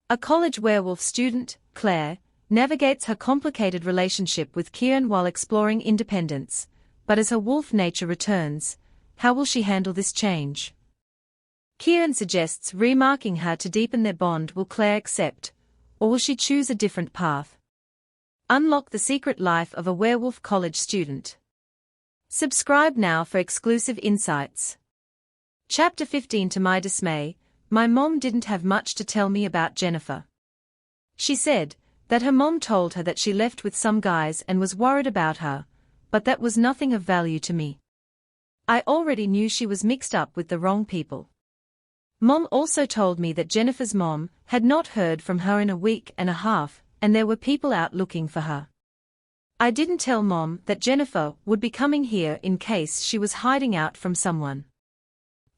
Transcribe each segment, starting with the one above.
A college werewolf student, Claire, navigates her complicated relationship with Kieran while exploring independence, but as her wolf nature returns, how will she handle this change? Kieran suggests remarking her to deepen their bond. Will Claire accept, or will she choose a different path? Unlock the secret life of a werewolf college student. Subscribe now for exclusive insights. Chapter 15. To my dismay, my mom didn't have much to tell me about Jennifer. She said that her mom told her that she left with some guys and was worried about her, but that was nothing of value to me. I already knew she was mixed up with the wrong people. Mom also told me that Jennifer's mom had not heard from her in a week and a half, and there were people out looking for her. I didn't tell Mom that Jennifer would be coming here in case she was hiding out from someone.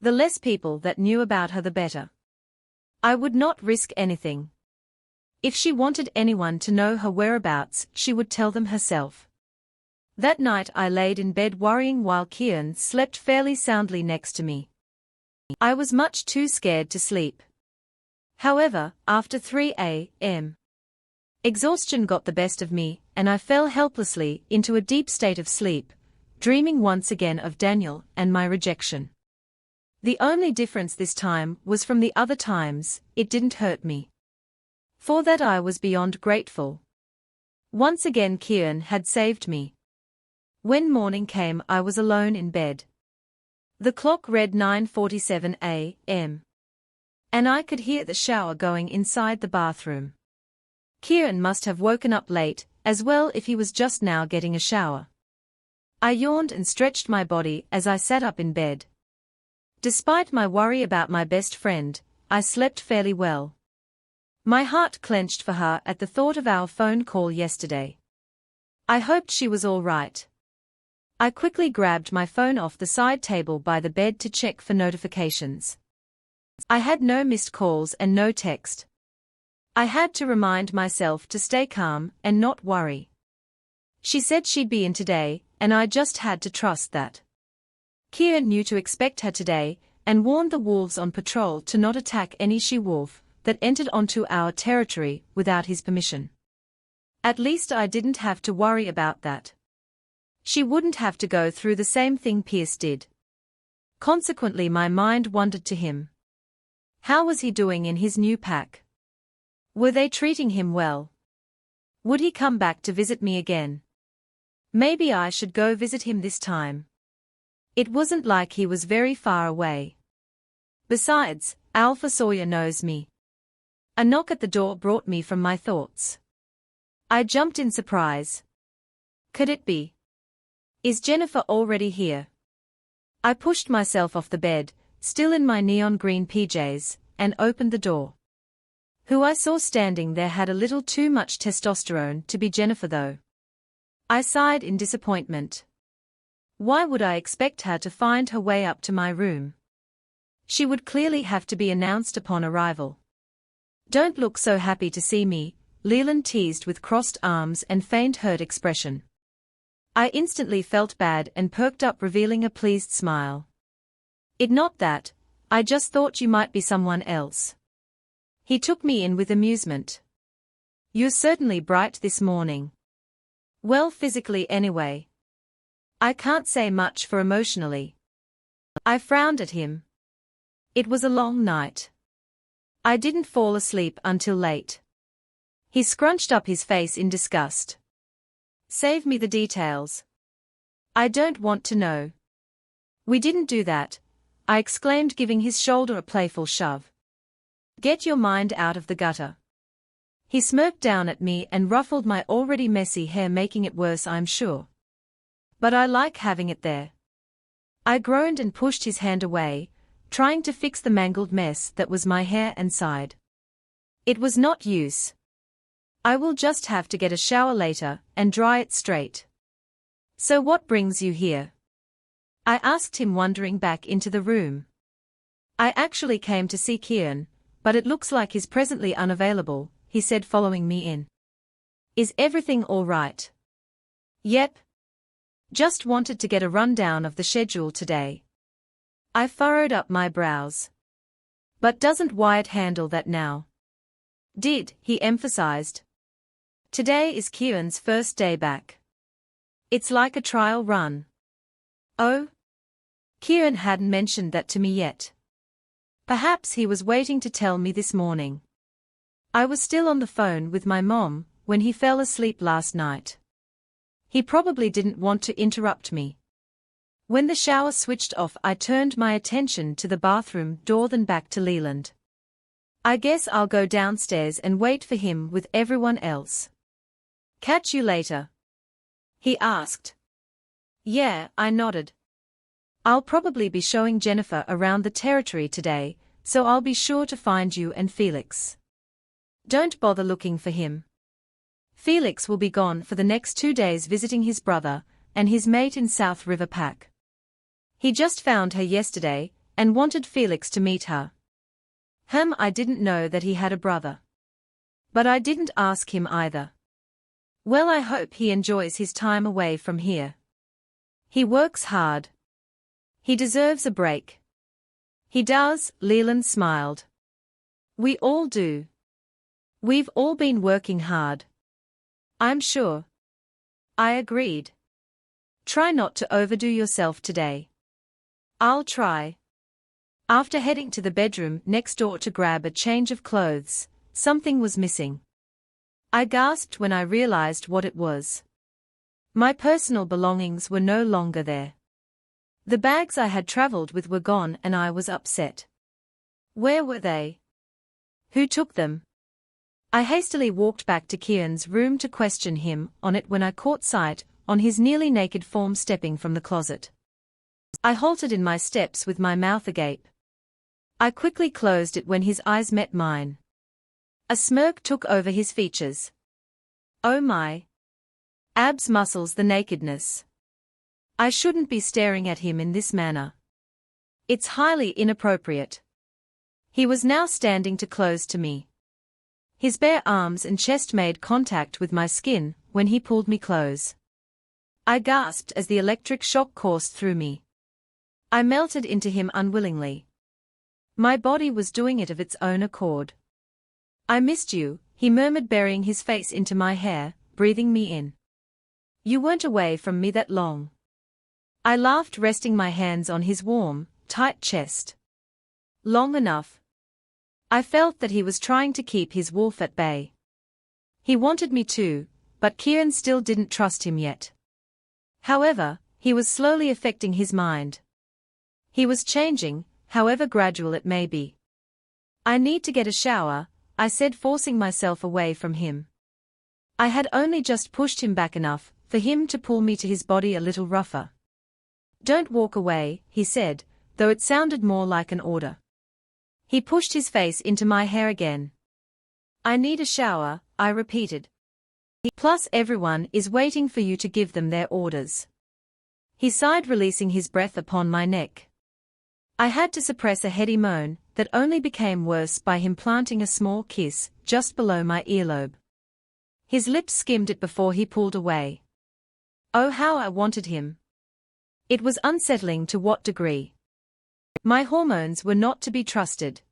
The less people that knew about her the better. I would not risk anything. If she wanted anyone to know her whereabouts, she would tell them herself. That night I laid in bed worrying while Kieran slept fairly soundly next to me. I was much too scared to sleep. However, after 3 a.m., exhaustion got the best of me, and I fell helplessly into a deep state of sleep, dreaming once again of Daniel and my rejection. The only difference this time was from the other times, it didn't hurt me. For that I was beyond grateful. Once again Kieran had saved me. When morning came I was alone in bed. The clock read 9:47 a.m. and I could hear the shower going inside the bathroom. Kieran must have woken up late, as well if he was just now getting a shower. I yawned and stretched my body as I sat up in bed. Despite my worry about my best friend, I slept fairly well. My heart clenched for her at the thought of our phone call yesterday. I hoped she was all right. I quickly grabbed my phone off the side table by the bed to check for notifications. I had no missed calls and no text. I had to remind myself to stay calm and not worry. She said she'd be in today, and I just had to trust that. Kieran knew to expect her today, and warned the wolves on patrol to not attack any she-wolf that entered onto our territory without his permission. At least I didn't have to worry about that. She wouldn't have to go through the same thing Pierce did. Consequently my mind wandered to him. How was he doing in his new pack? Were they treating him well? Would he come back to visit me again? Maybe I should go visit him this time. It wasn't like he was very far away. Besides, Alpha Sawyer knows me. A knock at the door brought me from my thoughts. I jumped in surprise. Could it be? Is Jennifer already here? I pushed myself off the bed, still in my neon green PJs, and opened the door. Who I saw standing there had a little too much testosterone to be Jennifer though. I sighed in disappointment. Why would I expect her to find her way up to my room? She would clearly have to be announced upon arrival. Don't look so happy to see me, Leland teased with crossed arms and feigned hurt expression. I instantly felt bad and perked up, revealing a pleased smile. It not that, I just thought you might be someone else. He took me in with amusement. You're certainly bright this morning. Well, physically anyway. I can't say much for emotionally. I frowned at him. It was a long night. I didn't fall asleep until late. He scrunched up his face in disgust. Save me the details. I don't want to know. We didn't do that, I exclaimed, giving his shoulder a playful shove. Get your mind out of the gutter. He smirked down at me and ruffled my already messy hair, making it worse, I'm sure. But I like having it there. I groaned and pushed his hand away, trying to fix the mangled mess that was my hair, and sighed. It was not use. I will just have to get a shower later and dry it straight. So what brings you here? I asked him, wandering back into the room. I actually came to see Kieran, but it looks like he's presently unavailable, he said, following me in. Is everything all right? Yep. Just wanted to get a rundown of the schedule today. I furrowed up my brows. But doesn't Wyatt handle that now? He emphasized. Today is Kieran's first day back. It's like a trial run. Oh? Kieran hadn't mentioned that to me yet. Perhaps he was waiting to tell me this morning. I was still on the phone with my mom when he fell asleep last night. He probably didn't want to interrupt me. When the shower switched off, I turned my attention to the bathroom door, then back to Leland. I guess I'll go downstairs and wait for him with everyone else. Catch you later? He asked. Yeah, I nodded. I'll probably be showing Jennifer around the territory today, so I'll be sure to find you and Felix. Don't bother looking for him. Felix will be gone for the next 2 days visiting his brother and his mate in South River Pack. He just found her yesterday and wanted Felix to meet her. I didn't know that he had a brother. But I didn't ask him either. Well, I hope he enjoys his time away from here. He works hard. He deserves a break. He does, Leland smiled. We all do. We've all been working hard. I'm sure. I agreed. Try not to overdo yourself today. I'll try. After heading to the bedroom next door to grab a change of clothes, something was missing. I gasped when I realized what it was. My personal belongings were no longer there. The bags I had traveled with were gone and I was upset. Where were they? Who took them? I hastily walked back to Kieran's room to question him on it when I caught sight on his nearly naked form stepping from the closet. I halted in my steps with my mouth agape. I quickly closed it when his eyes met mine. A smirk took over his features. Oh my! Abs muscles, the nakedness. I shouldn't be staring at him in this manner. It's highly inappropriate. He was now standing too close to me. His bare arms and chest made contact with my skin when he pulled me close. I gasped as the electric shock coursed through me. I melted into him unwillingly. My body was doing it of its own accord. I missed you, he murmured, burying his face into my hair, breathing me in. You weren't away from me that long. I laughed, resting my hands on his warm, tight chest. Long enough. I felt that he was trying to keep his wolf at bay. He wanted me to, but Kieran still didn't trust him yet. However, he was slowly affecting his mind. He was changing, however gradual it may be. I need to get a shower, I said, forcing myself away from him. I had only just pushed him back enough for him to pull me to his body a little rougher. Don't walk away, he said, though it sounded more like an order. He pushed his face into my hair again. I need a shower, I repeated. Plus everyone is waiting for you to give them their orders. He sighed, releasing his breath upon my neck. I had to suppress a heady moan that only became worse by him planting a small kiss just below my earlobe. His lips skimmed it before he pulled away. Oh, how I wanted him. It was unsettling to what degree. My hormones were not to be trusted.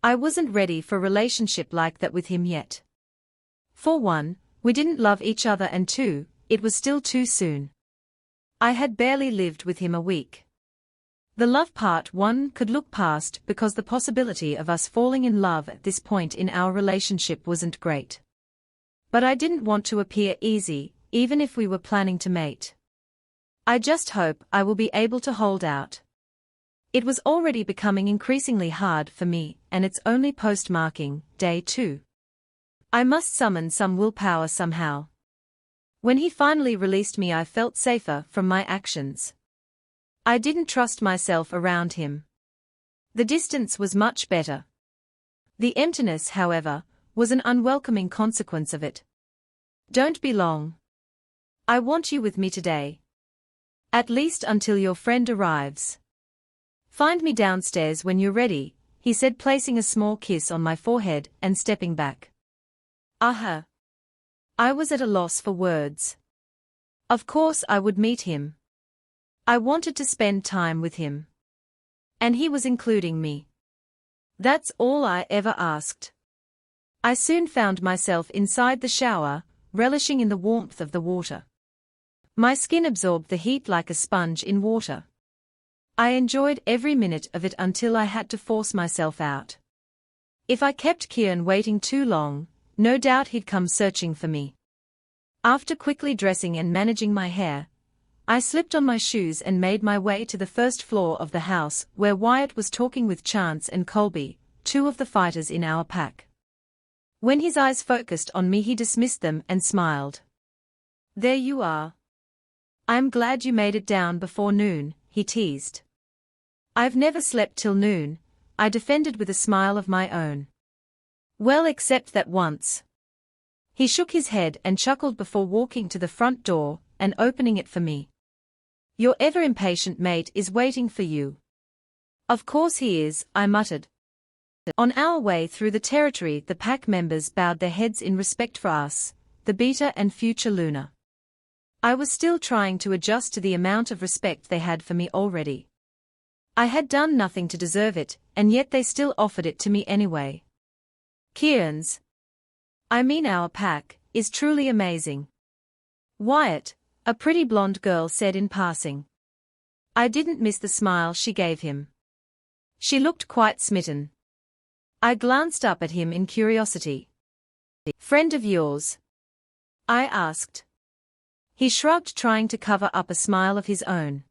I wasn't ready for a relationship like that with him yet. For one, we didn't love each other, and two, it was still too soon. I had barely lived with him a week. The love part one could look past because the possibility of us falling in love at this point in our relationship wasn't great. But I didn't want to appear easy, even if we were planning to mate. I just hope I will be able to hold out. It was already becoming increasingly hard for me, and it's only postmarking day 2. I must summon some willpower somehow. When he finally released me, I felt safer from my actions. I didn't trust myself around him. The distance was much better. The emptiness, however, was an unwelcoming consequence of it. Don't be long. I want you with me today. At least until your friend arrives. Find me downstairs when you're ready, he said, placing a small kiss on my forehead and stepping back. Aha! I was at a loss for words. Of course I would meet him. I wanted to spend time with him. And he was including me. That's all I ever asked. I soon found myself inside the shower, relishing in the warmth of the water. My skin absorbed the heat like a sponge in water. I enjoyed every minute of it until I had to force myself out. If I kept Kieran waiting too long, no doubt he'd come searching for me. After quickly dressing and managing my hair, I slipped on my shoes and made my way to the first floor of the house where Wyatt was talking with Chance and Colby, two of the fighters in our pack. When his eyes focused on me, he dismissed them and smiled. "There you are. I'm glad you made it down before noon," he teased. "I've never slept till noon," I defended with a smile of my own. "Well, except that once." He shook his head and chuckled before walking to the front door and opening it for me. "Your ever-impatient mate is waiting for you." "Of course he is," I muttered. On our way through the territory, the pack members bowed their heads in respect for us, the beta and future Luna. I was still trying to adjust to the amount of respect they had for me already. I had done nothing to deserve it, and yet they still offered it to me anyway. Kieran's, I mean our pack, is truly amazing. Wyatt, a pretty blonde girl, said in passing. I didn't miss the smile she gave him. She looked quite smitten. I glanced up at him in curiosity. "Friend of yours?" I asked. He shrugged, trying to cover up a smile of his own.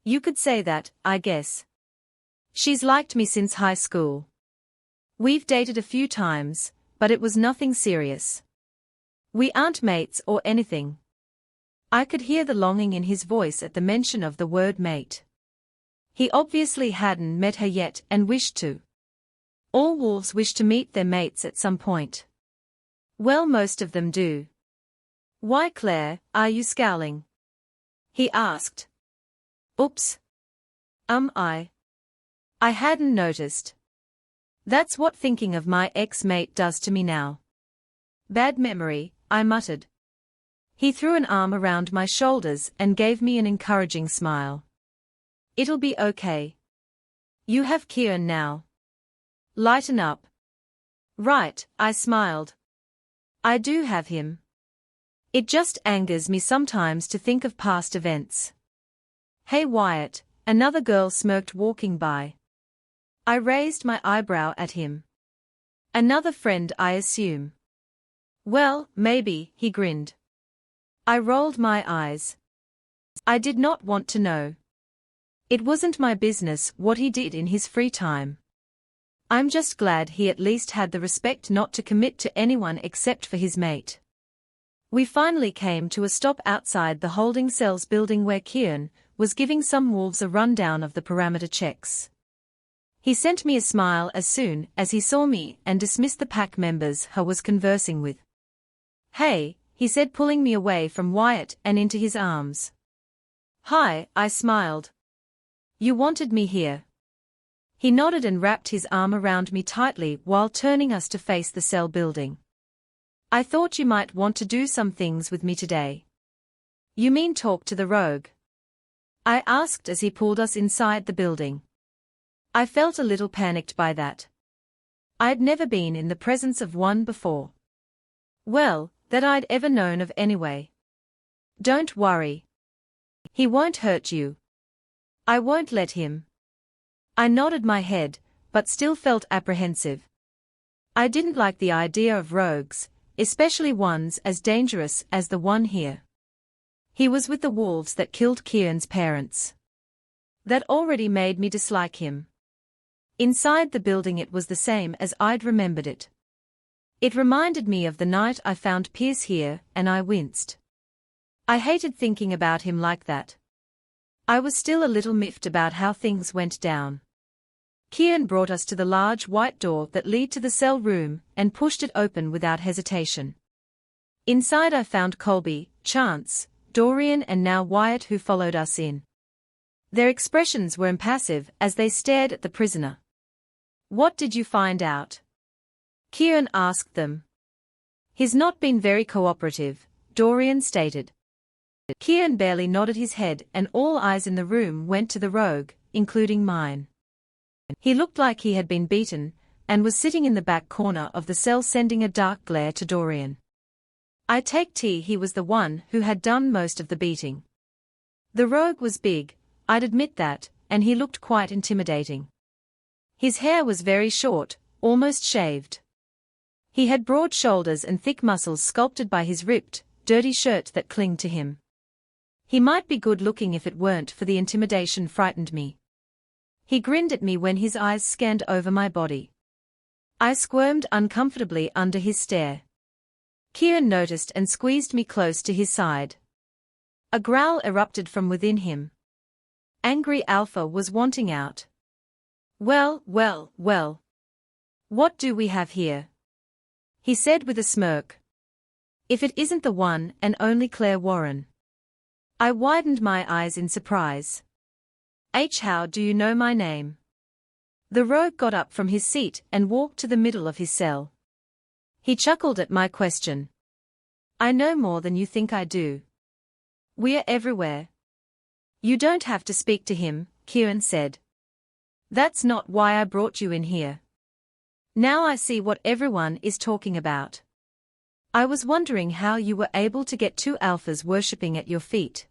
"You could say that, I guess. She's liked me since high school. We've dated a few times, but it was nothing serious. We aren't mates or anything." I could hear the longing in his voice at the mention of the word mate. He obviously hadn't met her yet and wished to. All wolves wish to meet their mates at some point. Well, most of them do. "Why, Claire, are you scowling?" he asked. "Oops. I hadn't noticed. That's what thinking of my ex-mate does to me now." "Bad memory," I muttered. He threw an arm around my shoulders and gave me an encouraging smile. "It'll be okay. You have Kieran now. Lighten up." "Right," I smiled. "I do have him. It just angers me sometimes to think of past events." "Hey Wyatt," another girl smirked walking by. I raised my eyebrow at him. "Another friend, I assume?" "Well, maybe," he grinned. I rolled my eyes. I did not want to know. It wasn't my business what he did in his free time. I'm just glad he at least had the respect not to commit to anyone except for his mate. We finally came to a stop outside the holding cells building where Kieran was giving some wolves a rundown of the parameter checks. He sent me a smile as soon as he saw me and dismissed the pack members he was conversing with. "Hey," he said, pulling me away from Wyatt and into his arms. "Hi," I smiled. "You wanted me here?" He nodded and wrapped his arm around me tightly while turning us to face the cell building. "I thought you might want to do some things with me today." "You mean talk to the rogue?" I asked as he pulled us inside the building. I felt a little panicked by that. I'd never been in the presence of one before. Well, that I'd ever known of anyway. "Don't worry. He won't hurt you. I won't let him." I nodded my head, but still felt apprehensive. I didn't like the idea of rogues, especially ones as dangerous as the one here. He was with the wolves that killed Kieran's parents. That already made me dislike him. Inside the building it was the same as I'd remembered it. It reminded me of the night I found Pierce here, and I winced. I hated thinking about him like that. I was still a little miffed about how things went down. Kieran brought us to the large white door that led to the cell room and pushed it open without hesitation. Inside I found Colby, Chance, Dorian and now Wyatt, who followed us in. Their expressions were impassive as they stared at the prisoner. "What did you find out?" Kieran asked them. "He's not been very cooperative," Dorian stated. Kieran barely nodded his head and all eyes in the room went to the rogue, including mine. He looked like he had been beaten, and was sitting in the back corner of the cell sending a dark glare to Dorian. I take tea he was the one who had done most of the beating. The rogue was big, I'd admit that, and he looked quite intimidating. His hair was very short, almost shaved. He had broad shoulders and thick muscles sculpted by his ripped, dirty shirt that clinged to him. He might be good-looking if it weren't for the intimidation frightened me. He grinned at me when his eyes scanned over my body. I squirmed uncomfortably under his stare. Kieran noticed and squeezed me close to his side. A growl erupted from within him. Angry Alpha was wanting out. Well, well, well. What do we have here? He said with a smirk. If it isn't the one and only Claire Warren. I widened my eyes in surprise. How do you know my name? The rogue got up from his seat and walked to the middle of his cell. He chuckled at my question. I know more than you think I do. We're everywhere. You don't have to speak to him, Kieran said. That's not why I brought you in here. Now I see what everyone is talking about. I was wondering how you were able to get two alphas worshipping at your feet.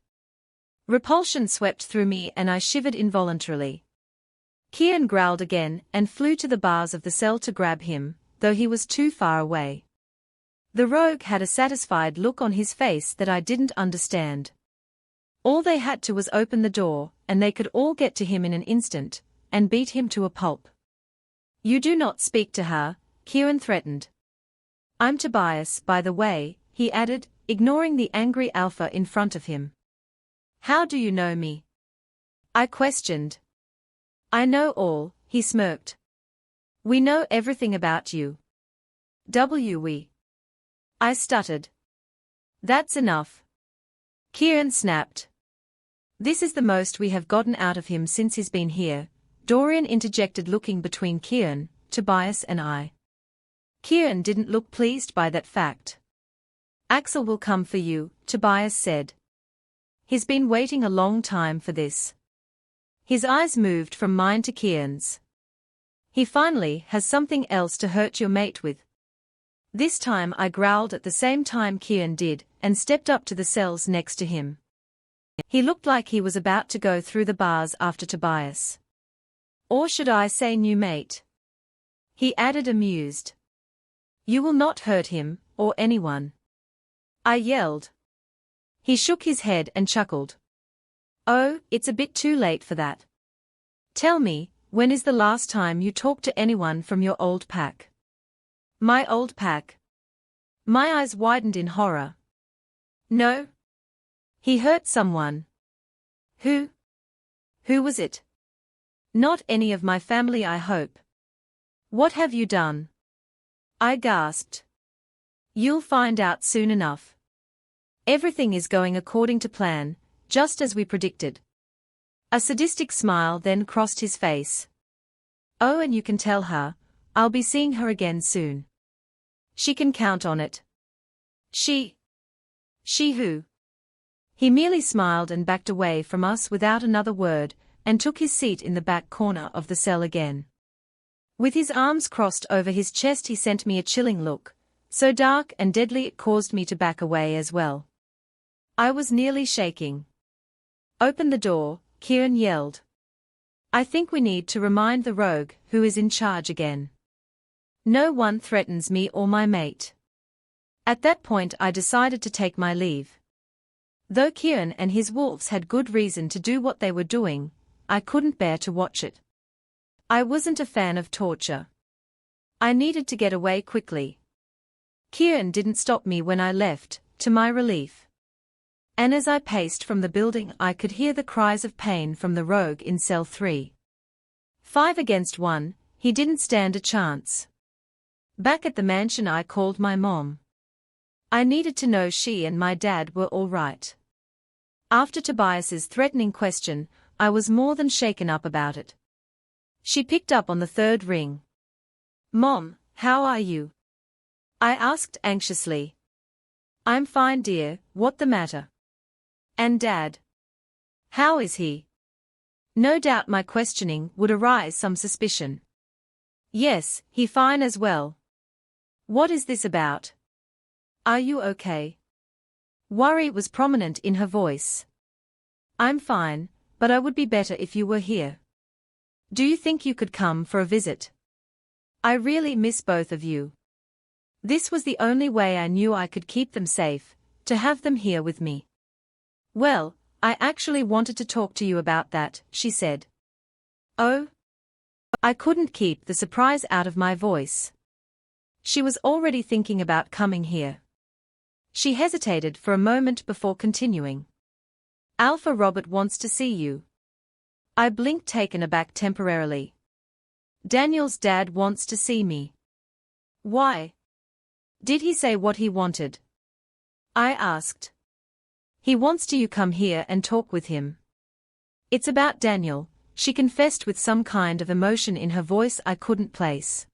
Repulsion swept through me and I shivered involuntarily. Kieran growled again and flew to the bars of the cell to grab him, though he was too far away. The rogue had a satisfied look on his face that I didn't understand. All they had to was open the door, and they could all get to him in an instant, and beat him to a pulp. You do not speak to her, Kieran threatened. I'm Tobias, by the way, he added, ignoring the angry alpha in front of him. How do you know me? I questioned. I know all, he smirked. We know everything about you. I stuttered. That's enough. Kieran snapped. This is the most we have gotten out of him since he's been here, Dorian interjected, looking between Kieran, Tobias and I. Kieran didn't look pleased by that fact. Axel will come for you, Tobias said. He's been waiting a long time for this. His eyes moved from mine to Kieran's. He finally has something else to hurt your mate with. This time I growled at the same time Kieran did, and stepped up to the cells next to him. He looked like he was about to go through the bars after Tobias. Or should I say new mate? He added, amused. You will not hurt him, or anyone. I yelled. He shook his head and chuckled. Oh, it's a bit too late for that. Tell me, when is the last time you talked to anyone from your old pack? My old pack? My eyes widened in horror. No. He hurt someone. Who? Who was it? Not any of my family, I hope. What have you done? I gasped. You'll find out soon enough. Everything is going according to plan, just as we predicted. A sadistic smile then crossed his face. Oh, and you can tell her, I'll be seeing her again soon. She can count on it. She who? He merely smiled and backed away from us without another word, and took his seat in the back corner of the cell again. With his arms crossed over his chest he sent me a chilling look, so dark and deadly it caused me to back away as well. I was nearly shaking. Open the door, Kieran yelled. I think we need to remind the rogue who is in charge again. No one threatens me or my mate. At that point I decided to take my leave. Though Kieran and his wolves had good reason to do what they were doing, I couldn't bear to watch it. I wasn't a fan of torture. I needed to get away quickly. Kieran didn't stop me when I left, to my relief. And as I paced from the building I could hear the cries of pain from the rogue in cell 3. 5 against 1, he didn't stand a chance. Back at the mansion I called my mom. I needed to know she and my dad were all right. After Tobias's threatening question, I was more than shaken up about it. She picked up on the third ring. Mom, how are you? I asked anxiously. I'm fine, dear, what the matter? And Dad? How is he? No doubt my questioning would arouse some suspicion. Yes, he fine as well. What is this about? Are you okay? Worry was prominent in her voice. I'm fine, but I would be better if you were here. Do you think you could come for a visit? I really miss both of you. This was the only way I knew I could keep them safe, to have them here with me. Well, I actually wanted to talk to you about that, she said. Oh? I couldn't keep the surprise out of my voice. She was already thinking about coming here. She hesitated for a moment before continuing. Alpha Robert wants to see you. I blinked, taken aback temporarily. Daniel's dad wants to see me. Why? Did he say what he wanted? I asked. He wants you to come here and talk with him. It's about Daniel, she confessed with some kind of emotion in her voice I couldn't place.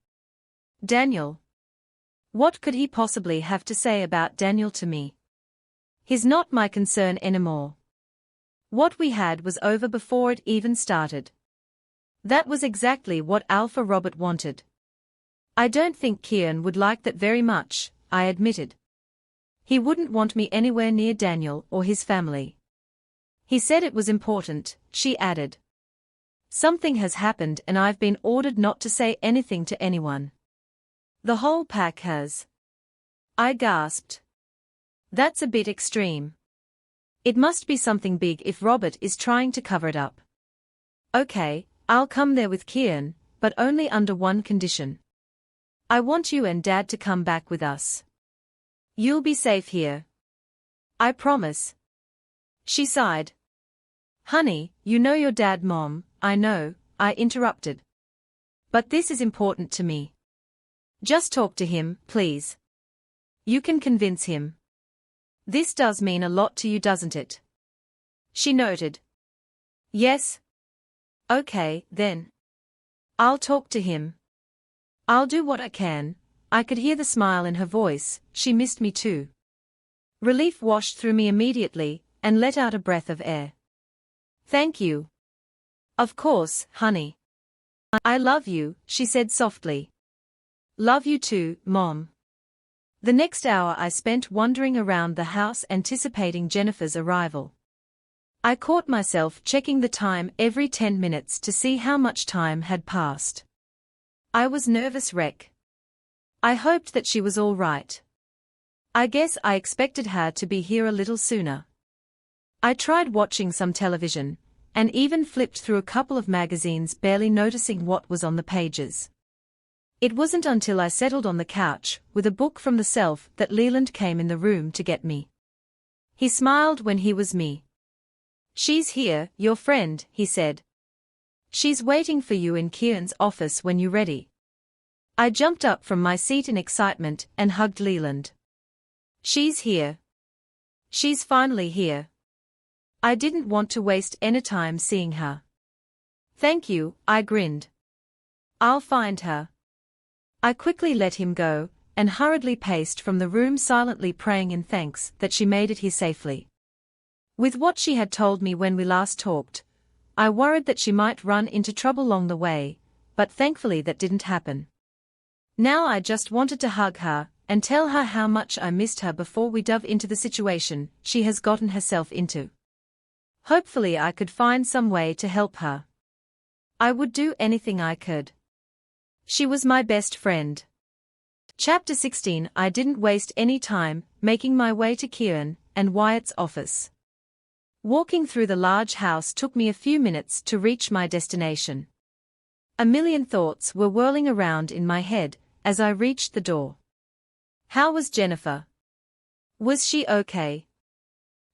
Daniel? What could he possibly have to say about Daniel to me? He's not my concern anymore. What we had was over before it even started. That was exactly what Alpha Robert wanted. I don't think Kieran would like that very much, I admitted. He wouldn't want me anywhere near Daniel or his family. He said it was important, she added. Something has happened and I've been ordered not to say anything to anyone. The whole pack has. I gasped. That's a bit extreme. It must be something big if Robert is trying to cover it up. Okay, I'll come there with Kieran, but only under one condition. I want you and Dad to come back with us. You'll be safe here. I promise. She sighed. Honey, you know your dad, Mom. I know, I interrupted. But this is important to me. Just talk to him, please. You can convince him. This does mean a lot to you, doesn't it? She noted. Yes. Okay, then. I'll talk to him. I'll do what I can. I could hear the smile in her voice, she missed me too. Relief washed through me immediately, and let out a breath of air. Thank you. Of course, honey. I love you, she said softly. Love you too, Mom. The next hour I spent wandering around the house anticipating Jennifer's arrival. I caught myself checking the time every 10 minutes to see how much time had passed. I was nervous wreck. I hoped that she was all right. I guess I expected her to be here a little sooner. I tried watching some television, and even flipped through a couple of magazines, barely noticing what was on the pages. It wasn't until I settled on the couch, with a book from the shelf, that Leland came in the room to get me. He smiled when he was me. She's here, your friend, he said. She's waiting for you in Kieran's office when you're ready. I jumped up from my seat in excitement and hugged Leland. She's here. She's finally here. I didn't want to waste any time seeing her. Thank you, I grinned. I'll find her. I quickly let him go, and hurriedly paced from the room, silently praying in thanks that she made it here safely. With what she had told me when we last talked, I worried that she might run into trouble along the way, but thankfully that didn't happen. Now I just wanted to hug her, and tell her how much I missed her before we dove into the situation she has gotten herself into. Hopefully I could find some way to help her. I would do anything I could. She was my best friend. Chapter 16. I didn't waste any time, making my way to Kieran and Wyatt's office. Walking through the large house took me a few minutes to reach my destination. A million thoughts were whirling around in my head as I reached the door. How was Jennifer? Was she okay?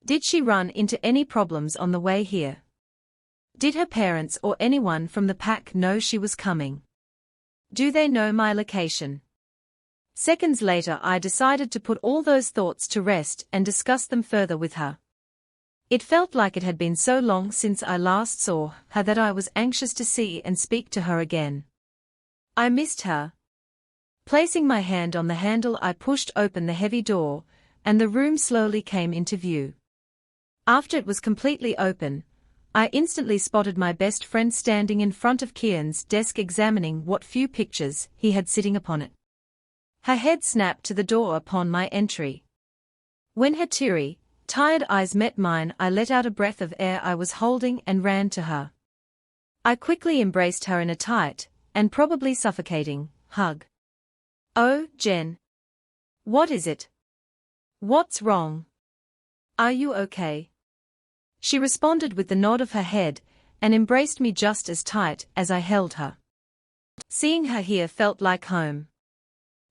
Did she run into any problems on the way here? Did her parents or anyone from the pack know she was coming? Do they know my location? Seconds later I decided to put all those thoughts to rest and discuss them further with her. It felt like it had been so long since I last saw her that I was anxious to see and speak to her again. I missed her. Placing my hand on the handle, I pushed open the heavy door, and the room slowly came into view. After it was completely open, I instantly spotted my best friend standing in front of Kieran's desk examining what few pictures he had sitting upon it. Her head snapped to the door upon my entry. When her teary, tired eyes met mine, I let out a breath of air I was holding and ran to her. I quickly embraced her in a tight, and probably suffocating, hug. "Oh, Jen. What is it? What's wrong? Are you okay?" She responded with the nod of her head, and embraced me just as tight as I held her. Seeing her here felt like home.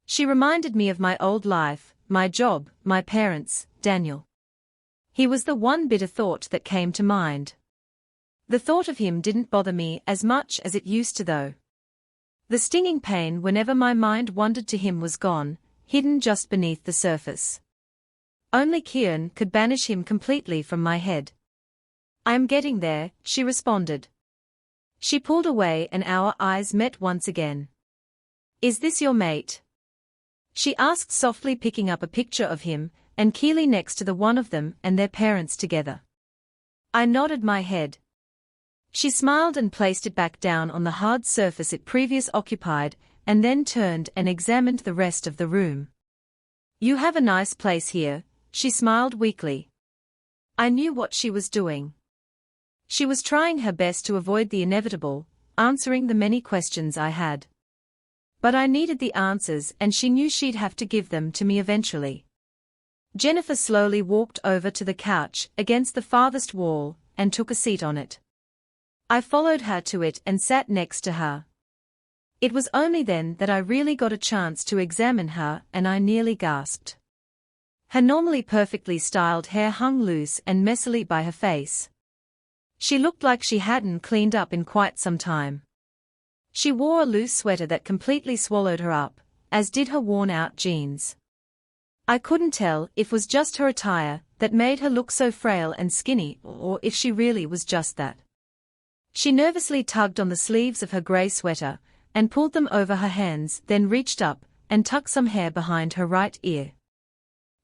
She reminded me of my old life, my job, my parents, Daniel. He was the one bitter thought that came to mind. The thought of him didn't bother me as much as it used to though. The stinging pain whenever my mind wandered to him was gone, hidden just beneath the surface. Only Kieran could banish him completely from my head. "I am getting there," she responded. She pulled away and our eyes met once again. "Is this your mate?" she asked softly, picking up a picture of him and Keely next to the one of them and their parents together. I nodded my head. She smiled and placed it back down on the hard surface it previously occupied, and then turned and examined the rest of the room. "You have a nice place here," she smiled weakly. I knew what she was doing. She was trying her best to avoid the inevitable, answering the many questions I had. But I needed the answers and she knew she'd have to give them to me eventually. Jennifer slowly walked over to the couch against the farthest wall and took a seat on it. I followed her to it and sat next to her. It was only then that I really got a chance to examine her, and I nearly gasped. Her normally perfectly styled hair hung loose and messily by her face. She looked like she hadn't cleaned up in quite some time. She wore a loose sweater that completely swallowed her up, as did her worn-out jeans. I couldn't tell if it was just her attire that made her look so frail and skinny, or if she really was just that. She nervously tugged on the sleeves of her grey sweater, and pulled them over her hands, then reached up and tucked some hair behind her right ear.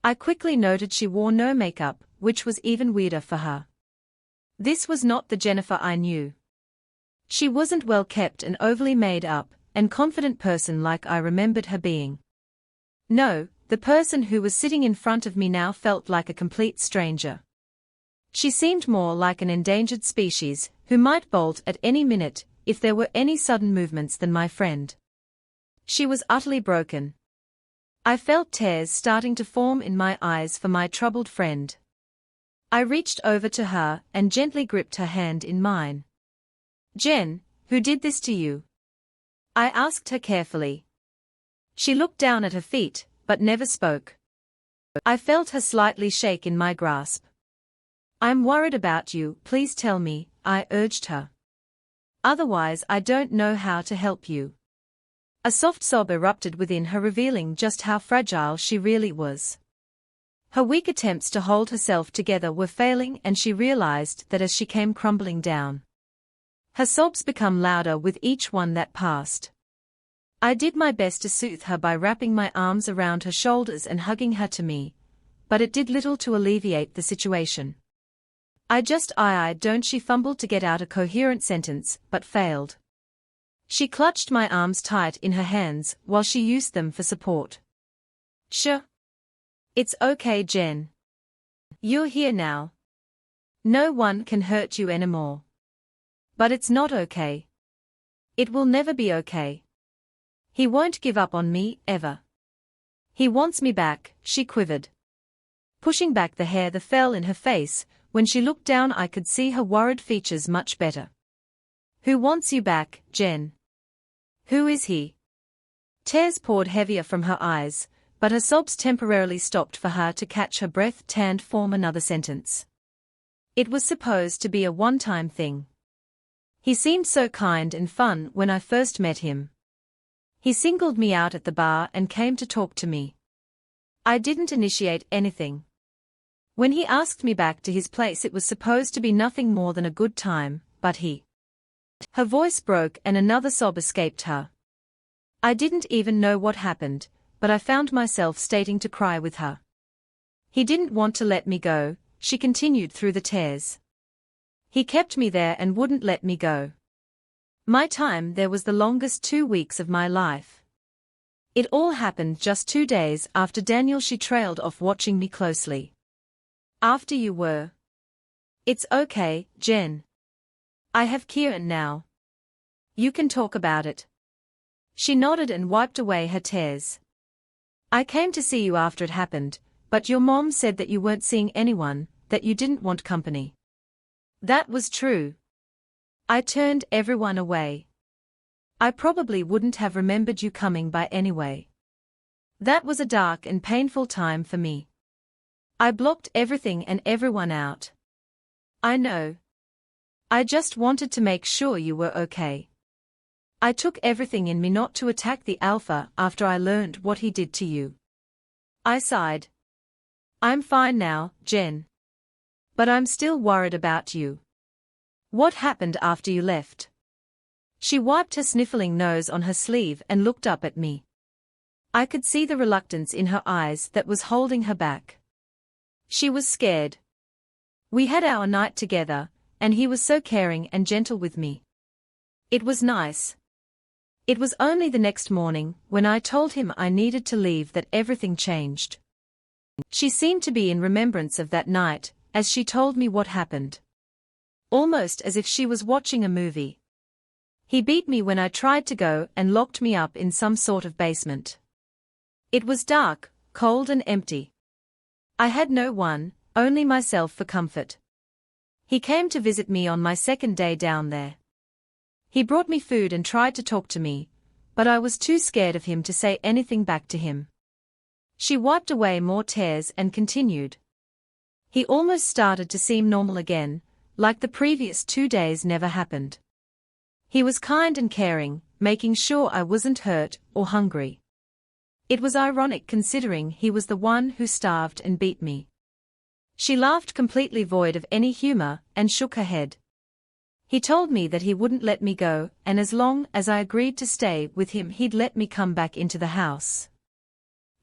I quickly noted she wore no makeup, which was even weirder for her. This was not the Jennifer I knew. She wasn't well kept and overly made up, and confident person like I remembered her being. No, the person who was sitting in front of me now felt like a complete stranger. She seemed more like an endangered species, who might bolt at any minute if there were any sudden movements than my friend. She was utterly broken. I felt tears starting to form in my eyes for my troubled friend. I reached over to her and gently gripped her hand in mine. "Jen, who did this to you?" I asked her carefully. She looked down at her feet, but never spoke. I felt her slightly shake in my grasp. "I'm worried about you, please tell me," I urged her. "Otherwise I don't know how to help you." A soft sob erupted within her, revealing just how fragile she really was. Her weak attempts to hold herself together were failing, and she realized that as she came crumbling down. Her sobs became louder with each one that passed. I did my best to soothe her by wrapping my arms around her shoulders and hugging her to me, but it did little to alleviate the situation. Don't," she fumbled to get out a coherent sentence, but failed. She clutched my arms tight in her hands while she used them for support. "Sure. It's okay, Jen. You're here now. No one can hurt you anymore. But it's not okay. It will never be okay. He won't give up on me, ever. He wants me back," she quivered. Pushing back the hair that fell in her face, when she looked down I could see her worried features much better. "Who wants you back, Jen? Who is he?" Tears poured heavier from her eyes, but her sobs temporarily stopped for her to catch her breath and form another sentence. "It was supposed to be a one-time thing. He seemed so kind and fun when I first met him. He singled me out at the bar and came to talk to me. I didn't initiate anything. When he asked me back to his place it was supposed to be nothing more than a good time, but he—" Her voice broke and another sob escaped her. I didn't even know what happened, but I found myself starting to cry with her. "He didn't want to let me go," she continued through the tears. He kept me there and wouldn't let me go. My time there was the longest 2 weeks of my life. It all happened just 2 days after Daniel. She trailed off, watching me closely. After you were. It's okay, Jen. I have Kieran now. You can talk about it. She nodded and wiped away her tears. I came to see you after it happened, but your mom said that you weren't seeing anyone, that you didn't want company. That was true. I turned everyone away. I probably wouldn't have remembered you coming by anyway. That was a dark and painful time for me. I blocked everything and everyone out. I know. I just wanted to make sure you were okay. I took everything in me not to attack the alpha after I learned what he did to you. I sighed. I'm fine now, Jen. But I'm still worried about you. What happened after you left? She wiped her sniffling nose on her sleeve and looked up at me. I could see the reluctance in her eyes that was holding her back. She was scared. We had our night together, and he was so caring and gentle with me. It was nice. It was only the next morning, when I told him I needed to leave, that everything changed. She seemed to be in remembrance of that night, as she told me what happened. Almost as if she was watching a movie. He beat me when I tried to go and locked me up in some sort of basement. It was dark, cold and empty. I had no one, only myself for comfort. He came to visit me on my second day down there. He brought me food and tried to talk to me, but I was too scared of him to say anything back to him. She wiped away more tears and continued. He almost started to seem normal again, like the previous 2 days never happened. He was kind and caring, making sure I wasn't hurt or hungry. It was ironic considering he was the one who starved and beat me. She laughed, completely void of any humor, and shook her head. He told me that he wouldn't let me go, and as long as I agreed to stay with him he'd let me come back into the house.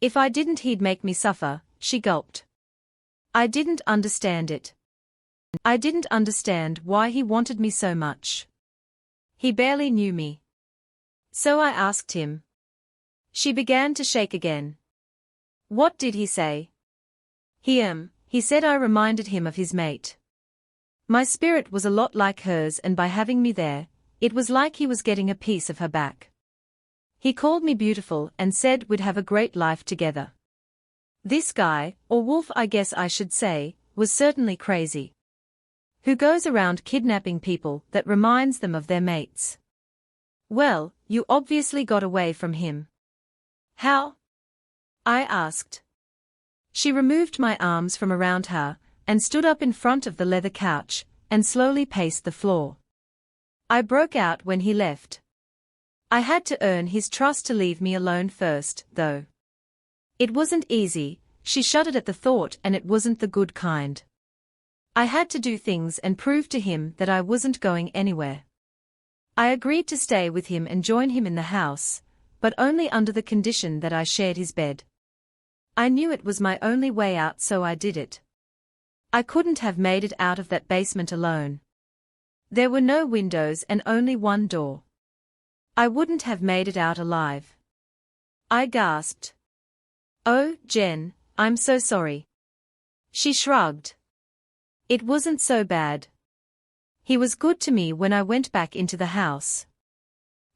If I didn't he'd make me suffer. She gulped. I didn't understand it. I didn't understand why he wanted me so much. He barely knew me. So I asked him. She began to shake again. What did he say? He said I reminded him of his mate. My spirit was a lot like hers, and by having me there, it was like he was getting a piece of her back. He called me beautiful and said we'd have a great life together. This guy, or wolf I guess I should say, was certainly crazy. Who goes around kidnapping people that reminds them of their mates? Well, you obviously got away from him. How? I asked. She removed my arms from around her, and stood up in front of the leather couch, and slowly paced the floor. I broke out when he left. I had to earn his trust to leave me alone first, though. It wasn't easy. She shuddered at the thought, and it wasn't the good kind. I had to do things and prove to him that I wasn't going anywhere. I agreed to stay with him and join him in the house, but only under the condition that I shared his bed. I knew it was my only way out, so I did it. I couldn't have made it out of that basement alone. There were no windows and only one door. I wouldn't have made it out alive. I gasped. Oh, Jen, I'm so sorry. She shrugged. It wasn't so bad. He was good to me when I went back into the house.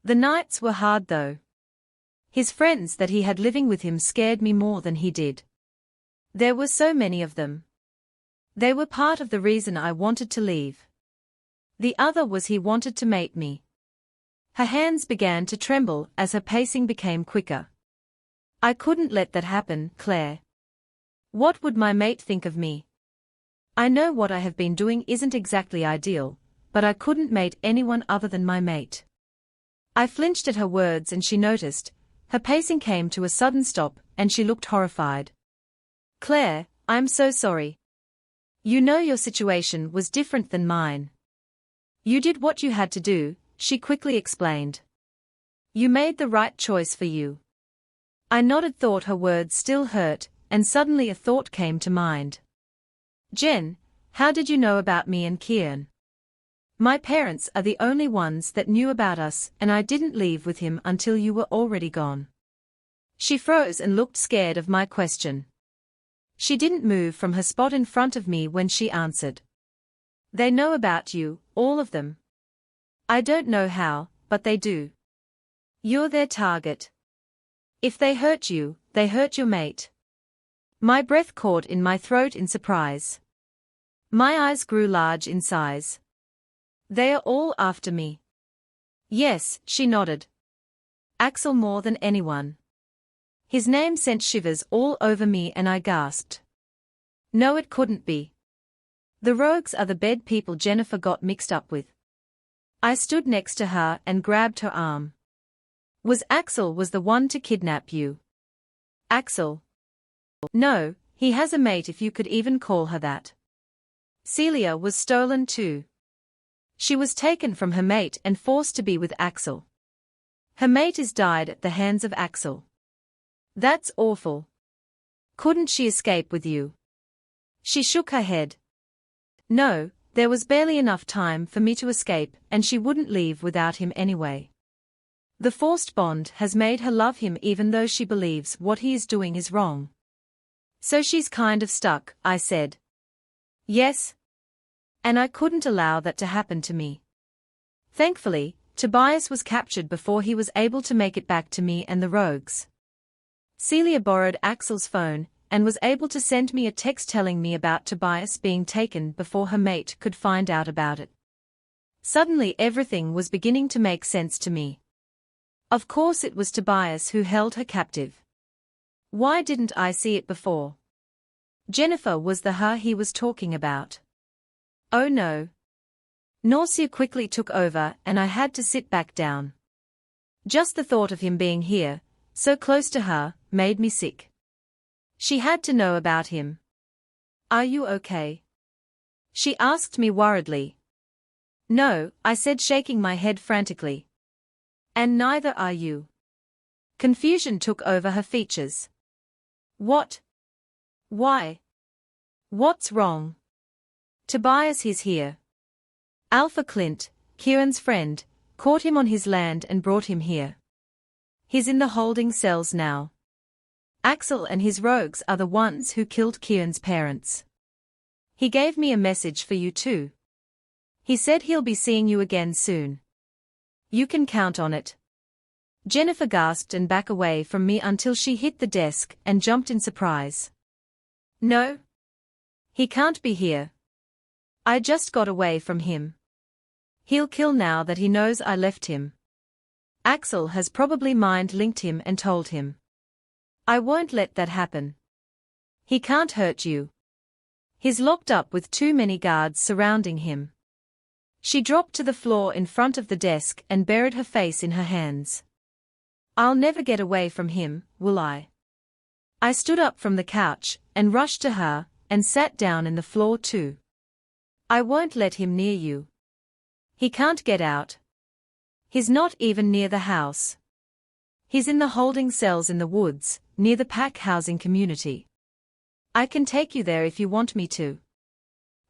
The nights were hard though. His friends that he had living with him scared me more than he did. There were so many of them. They were part of the reason I wanted to leave. The other was he wanted to mate me. Her hands began to tremble as her pacing became quicker. I couldn't let that happen, Claire. What would my mate think of me? I know what I have been doing isn't exactly ideal, but I couldn't mate anyone other than my mate. I flinched at her words and she noticed. Her pacing came to a sudden stop and she looked horrified. Claire, I'm so sorry. You know your situation was different than mine. You did what you had to do, she quickly explained. You made the right choice for you. I nodded, thought her words still hurt, and suddenly a thought came to mind. Jen, how did you know about me and Kieran? My parents are the only ones that knew about us, and I didn't leave with him until you were already gone." She froze and looked scared of my question. She didn't move from her spot in front of me when she answered. "They know about you, all of them. I don't know how, but they do. You're their target. If they hurt you, they hurt your mate." My breath caught in my throat in surprise. My eyes grew large in size. "They are all after me." "Yes," she nodded. "Axel more than anyone." His name sent shivers all over me and I gasped. No, it couldn't be. The rogues are the bed people Jennifer got mixed up with. I stood next to her and grabbed her arm. Was the one to kidnap you?" "Axel? No, he has a mate, if you could even call her that. Celia was stolen too. She was taken from her mate and forced to be with Axel. Her mate is died at the hands of Axel." "That's awful. Couldn't she escape with you?" She shook her head. "No, there was barely enough time for me to escape, and she wouldn't leave without him anyway. The forced bond has made her love him even though she believes what he is doing is wrong. So she's kind of stuck," I said. "Yes. And I couldn't allow that to happen to me." Thankfully, Tobias was captured before he was able to make it back to me and the rogues. Celia borrowed Axel's phone and was able to send me a text telling me about Tobias being taken before her mate could find out about it. Suddenly everything was beginning to make sense to me. Of course it was Tobias who held her captive. Why didn't I see it before? Jennifer was the her he was talking about. Oh no. Nausea quickly took over and I had to sit back down. Just the thought of him being here, so close to her, made me sick. She had to know about him. "Are you okay?" she asked me worriedly. "No," I said, shaking my head frantically. "And neither are you." Confusion took over her features. "What? Why? What's wrong?" "Tobias, he's here. Alpha Clint, Kieran's friend, caught him on his land and brought him here. He's in the holding cells now. Axel and his rogues are the ones who killed Kieran's parents. He gave me a message for you too. He said he'll be seeing you again soon. You can count on it." Jennifer gasped and backed away from me until she hit the desk and jumped in surprise. "No. He can't be here. I just got away from him. He'll kill now that he knows I left him. Axel has probably mind-linked him and told him. I won't let that happen. He can't hurt you. He's locked up with too many guards surrounding him." She dropped to the floor in front of the desk and buried her face in her hands. "I'll never get away from him, will I?" I stood up from the couch and rushed to her and sat down in the floor too. "I won't let him near you. He can't get out. He's not even near the house. He's in the holding cells in the woods, near the pack housing community. I can take you there if you want me to.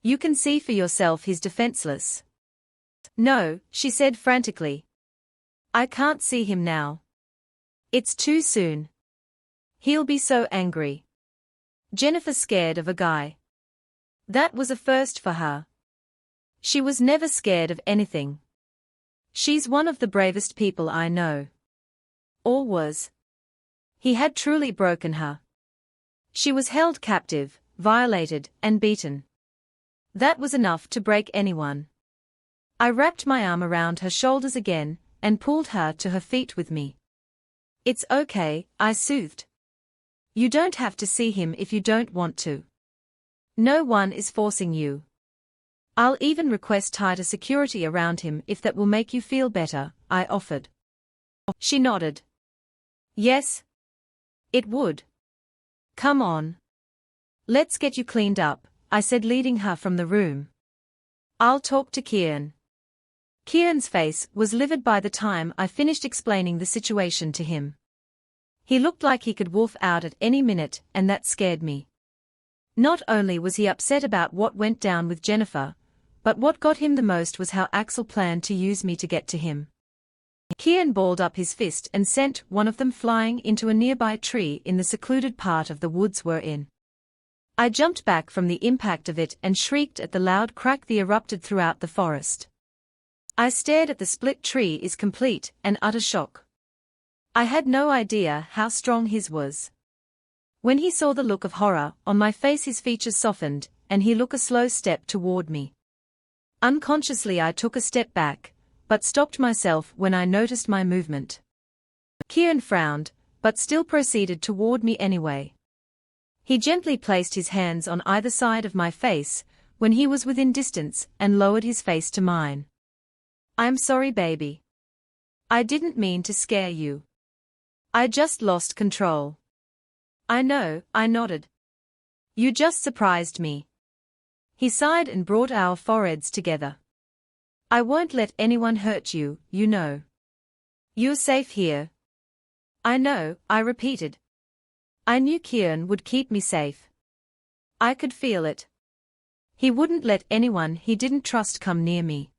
You can see for yourself he's defenseless." "No," she said frantically. "I can't see him now. It's too soon. He'll be so angry." Jennifer's scared of a guy. That was a first for her. She was never scared of anything. She's one of the bravest people I know. Or was. He had truly broken her. She was held captive, violated, and beaten. That was enough to break anyone. I wrapped my arm around her shoulders again and pulled her to her feet with me. "It's okay," I soothed. "You don't have to see him if you don't want to. No one is forcing you. I'll even request tighter security around him if that will make you feel better," I offered. She nodded. "Yes. It would. Come on. Let's get you cleaned up," I said, leading her from the room. "I'll talk to Kieran." Kieran's face was livid by the time I finished explaining the situation to him. He looked like he could wolf out at any minute, and that scared me. Not only was he upset about what went down with Jennifer, But what got him the most was how Axel planned to use me to get to him. Kieran balled up his fist and sent one of them flying into a nearby tree in the secluded part of the woods we're in. I jumped back from the impact of it and shrieked at the loud crack that erupted throughout the forest. I stared at the split tree in complete and utter shock. I had no idea how strong his was. When he saw the look of horror on my face, his features softened, and he took a slow step toward me. Unconsciously I took a step back, but stopped myself when I noticed my movement. Kieran frowned, but still proceeded toward me anyway. He gently placed his hands on either side of my face when he was within distance and lowered his face to mine. "I'm sorry, baby. I didn't mean to scare you. I just lost control." "I know," I nodded. "You just surprised me." He sighed and brought our foreheads together. "I won't let anyone hurt you, you know. You're safe here." "I know," I repeated. I knew Kieran would keep me safe. I could feel it. He wouldn't let anyone he didn't trust come near me.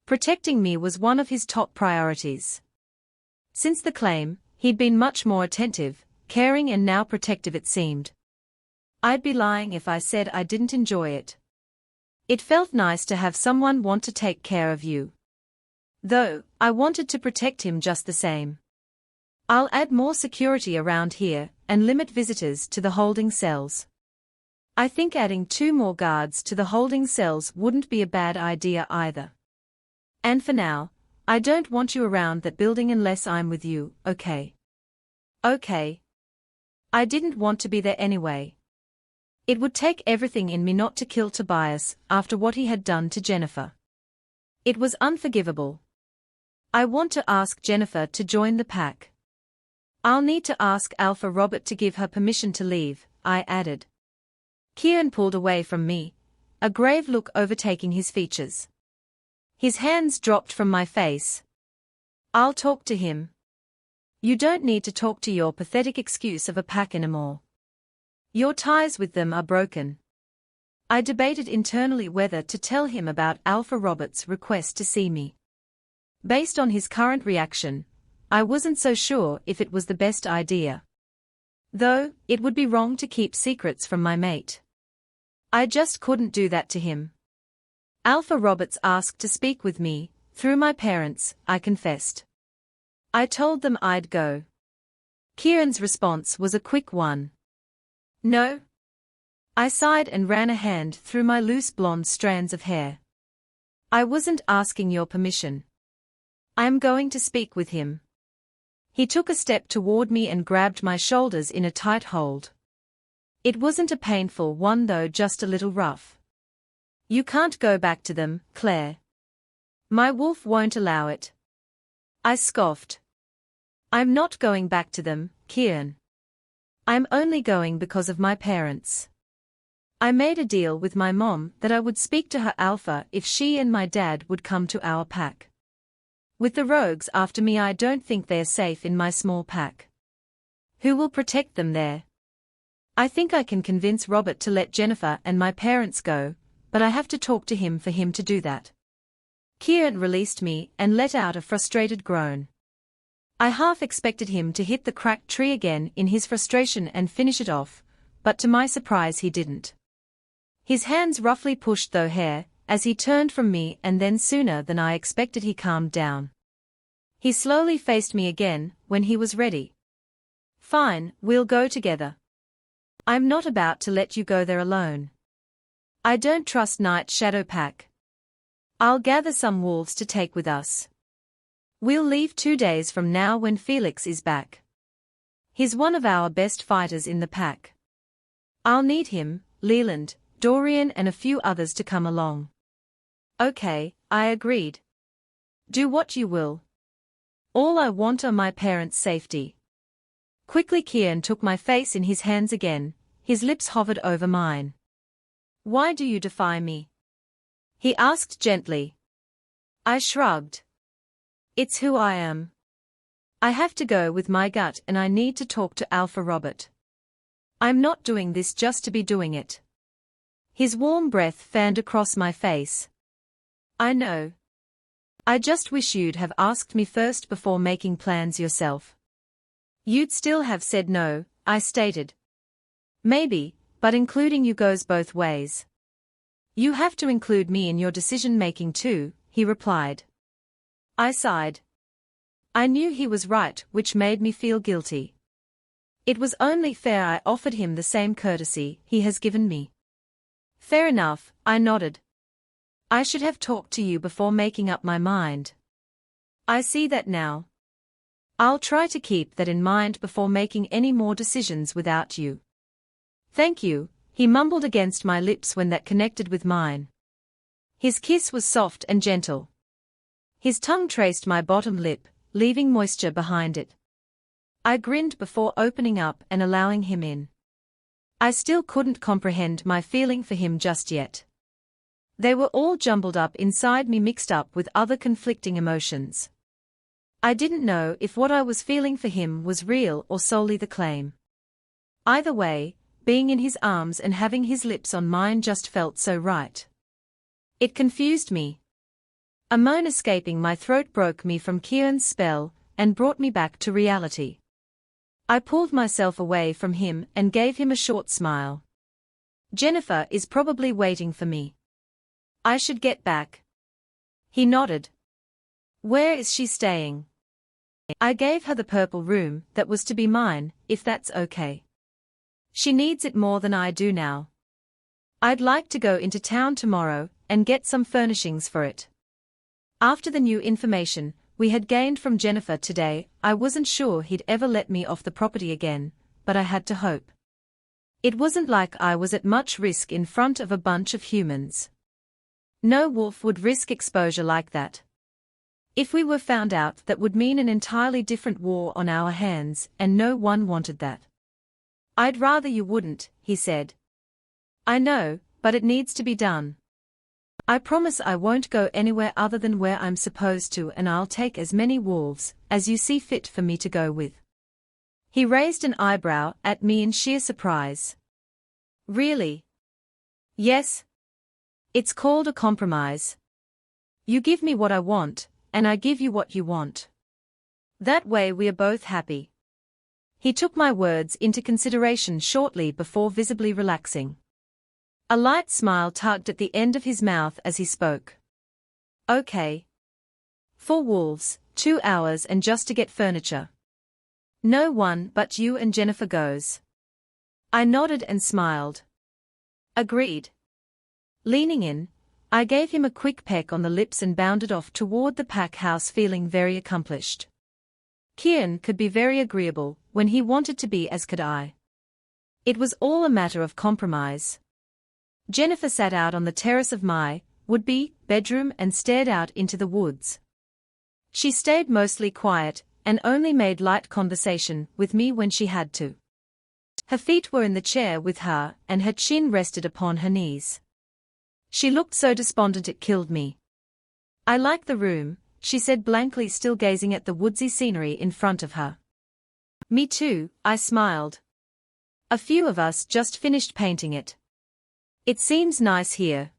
Protecting me was one of his top priorities. Since the claim, he'd been much more attentive, caring and now protective it seemed. I'd be lying if I said I didn't enjoy it. It felt nice to have someone want to take care of you. Though, I wanted to protect him just the same. "I'll add more security around here and limit visitors to the holding cells. I think adding 2 more guards to the holding cells wouldn't be a bad idea either. And for now, I don't want you around that building unless I'm with you, okay?" "Okay." I didn't want to be there anyway. It would take everything in me not to kill Tobias after what he had done to Jennifer. It was unforgivable. "I want to ask Jennifer to join the pack. I'll need to ask Alpha Robert to give her permission to leave," I added. Kieran pulled away from me, a grave look overtaking his features. His hands dropped from my face. "I'll talk to him. You don't need to talk to your pathetic excuse of a pack anymore. Your ties with them are broken." I debated internally whether to tell him about Alpha Robert's request to see me. Based on his current reaction, I wasn't so sure if it was the best idea. Though, it would be wrong to keep secrets from my mate. I just couldn't do that to him. Alpha Roberts asked to speak with me, through my parents, I confessed. I told them I'd go. Kieran's response was a quick one. "No?" I sighed and ran a hand through my loose blonde strands of hair. "I wasn't asking your permission. I am going to speak with him." He took a step toward me and grabbed my shoulders in a tight hold. It wasn't a painful one though, just a little rough. "You can't go back to them, Claire. My wolf won't allow it." I scoffed. "I'm not going back to them, Kieran. I'm only going because of my parents. I made a deal with my mom that I would speak to her Alpha if she and my dad would come to our pack. With the rogues after me, I don't think they're safe in my small pack. Who will protect them there? I think I can convince Robert to let Jennifer and my parents go, but I have to talk to him for him to do that." Kieran released me and let out a frustrated groan. I half expected him to hit the cracked tree again in his frustration and finish it off, but to my surprise he didn't. His hands roughly pushed through hair as he turned from me, and then sooner than I expected he calmed down. He slowly faced me again when he was ready. "Fine, we'll go together. I'm not about to let you go there alone. I don't trust Night Shadow Pack. I'll gather some wolves to take with us. We'll leave 2 days from now when Felix is back. He's one of our best fighters in the pack. I'll need him, Leland, Dorian and a few others to come along." "Okay," I agreed. "Do what you will. All I want are my parents' safety." Quickly Kieran took my face in his hands again, his lips hovered over mine. "Why do you defy me?" he asked gently. I shrugged. "It's who I am. I have to go with my gut and I need to talk to Alpha Robert. I'm not doing this just to be doing it." His warm breath fanned across my face. I know. I just wish you'd have asked me first before making plans yourself. You'd still have said no, I stated. Maybe, but including you goes both ways. You have to include me in your decision-making too, he replied. I sighed. I knew he was right, which made me feel guilty. It was only fair I offered him the same courtesy he has given me. Fair enough, I nodded. I should have talked to you before making up my mind. I see that now. I'll try to keep that in mind before making any more decisions without you. Thank you, he mumbled against my lips when that connected with mine. His kiss was soft and gentle. His tongue traced my bottom lip, leaving moisture behind it. I grinned before opening up and allowing him in. I still couldn't comprehend my feeling for him just yet. They were all jumbled up inside me, mixed up with other conflicting emotions. I didn't know if what I was feeling for him was real or solely the claim. Either way, being in his arms and having his lips on mine just felt so right. It confused me. A moan escaping my throat broke me from Kieran's spell and brought me back to reality. I pulled myself away from him and gave him a short smile. Jennifer is probably waiting for me. I should get back. He nodded. Where is she staying? I gave her the purple room that was to be mine, if that's okay. She needs it more than I do now. I'd like to go into town tomorrow and get some furnishings for it. After the new information we had gained from Jennifer today, I wasn't sure he'd ever let me off the property again, but I had to hope. It wasn't like I was at much risk in front of a bunch of humans. No wolf would risk exposure like that. If we were found out, that would mean an entirely different war on our hands, and no one wanted that. I'd rather you wouldn't, he said. I know, but it needs to be done. I promise I won't go anywhere other than where I'm supposed to, and I'll take as many wolves as you see fit for me to go with. He raised an eyebrow at me in sheer surprise. Really? Yes. It's called a compromise. You give me what I want, and I give you what you want. That way we are both happy. He took my words into consideration shortly before visibly relaxing. A light smile tugged at the end of his mouth as he spoke. Okay. 4 wolves, 2 hours, and just to get furniture. No one but you and Jennifer goes. I nodded and smiled. Agreed. Leaning in, I gave him a quick peck on the lips and bounded off toward the pack house, feeling very accomplished. Kieran could be very agreeable when he wanted to be, as could I. It was all a matter of compromise. Jennifer sat out on the terrace of my would-be bedroom and stared out into the woods. She stayed mostly quiet and only made light conversation with me when she had to. Her feet were in the chair with her and her chin rested upon her knees. She looked so despondent it killed me. I like the room, she said blankly, still gazing at the woodsy scenery in front of her. Me too, I smiled. A few of us just finished painting it. It seems nice here.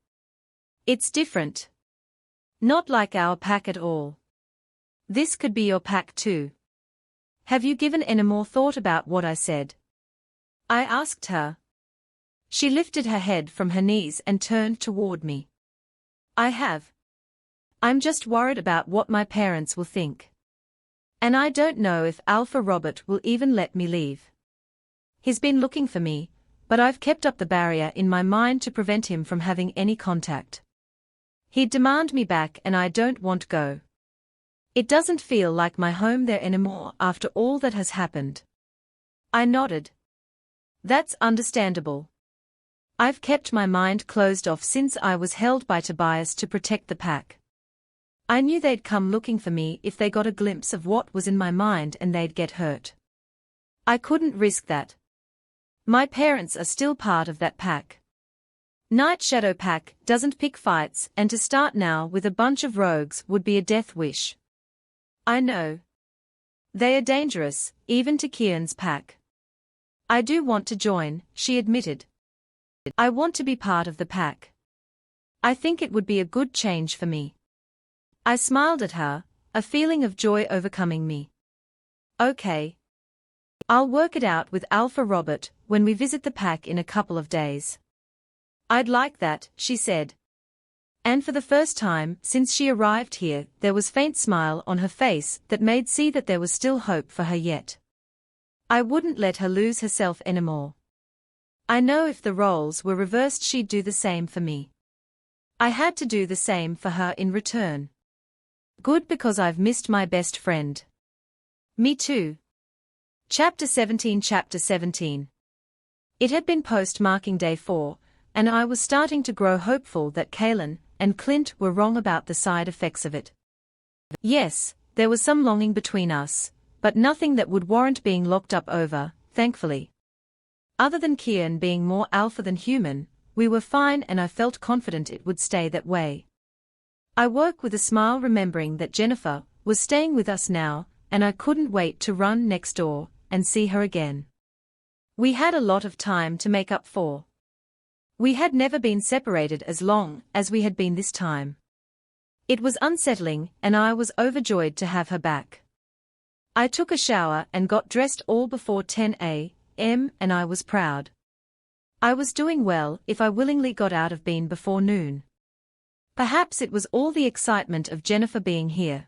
It's different. Not like our pack at all. This could be your pack too. Have you given any more thought about what I said? I asked her. She lifted her head from her knees and turned toward me. I have. I'm just worried about what my parents will think. And I don't know if Alpha Robert will even let me leave. He's been looking for me, but I've kept up the barrier in my mind to prevent him from having any contact. He'd demand me back and I don't want to go. It doesn't feel like my home there anymore after all that has happened. I nodded. That's understandable. I've kept my mind closed off since I was held by Tobias to protect the pack. I knew they'd come looking for me if they got a glimpse of what was in my mind, and they'd get hurt. I couldn't risk that. My parents are still part of that pack. Night Shadow Pack doesn't pick fights, and to start now with a bunch of rogues would be a death wish. I know. They are dangerous, even to Kieran's pack. I do want to join, she admitted. I want to be part of the pack. I think it would be a good change for me. I smiled at her, a feeling of joy overcoming me. Okay. I'll work it out with Alpha Robert when we visit the pack in a couple of days. I'd like that, she said. And for the first time since she arrived here, there was a faint smile on her face that made see that there was still hope for her yet. I wouldn't let her lose herself anymore. I know if the roles were reversed she'd do the same for me. I had to do the same for her in return. Good, because I've missed my best friend. Me too. Chapter 17. It had been post-marking day 4, and I was starting to grow hopeful that Kieran and Clint were wrong about the side effects of it. Yes, there was some longing between us, but nothing that would warrant being locked up over, thankfully. Other than Kieran being more alpha than human, we were fine, and I felt confident it would stay that way. I woke with a smile remembering that Jennifer was staying with us now, and I couldn't wait to run next door and see her again. We had a lot of time to make up for. We had never been separated as long as we had been this time. It was unsettling, and I was overjoyed to have her back. I took a shower and got dressed all before 10 a.m., and I was proud. I was doing well if I willingly got out of bed before noon. Perhaps it was all the excitement of Jennifer being here.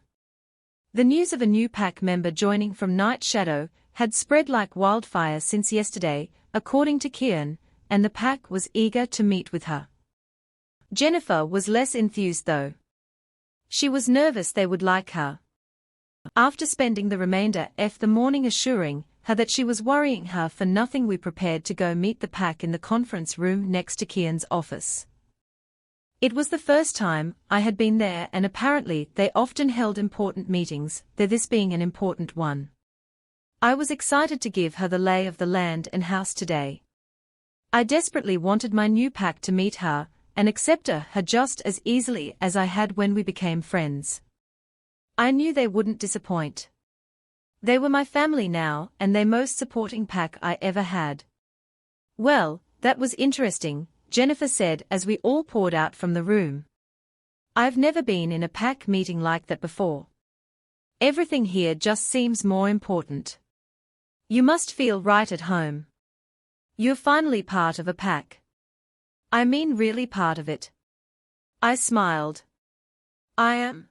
The news of a new pack member joining from Night Shadow had spread like wildfire since yesterday, according to Kieran, and the pack was eager to meet with her. Jennifer was less enthused though. She was nervous they would like her. After spending the remainder of the morning assuring her that she was worrying her for nothing, we prepared to go meet the pack in the conference room next to Kieran's office. It was the first time I had been there, and apparently they often held important meetings, this being an important one. I was excited to give her the lay of the land and house today. I desperately wanted my new pack to meet her and accept her just as easily as I had when we became friends. I knew they wouldn't disappoint. They were my family now, and the most supporting pack I ever had. Well, that was interesting, Jennifer said as we all poured out from the room. I've never been in a pack meeting like that before. Everything here just seems more important. You must feel right at home. You're finally part of a pack. I mean really part of it. I smiled. I am.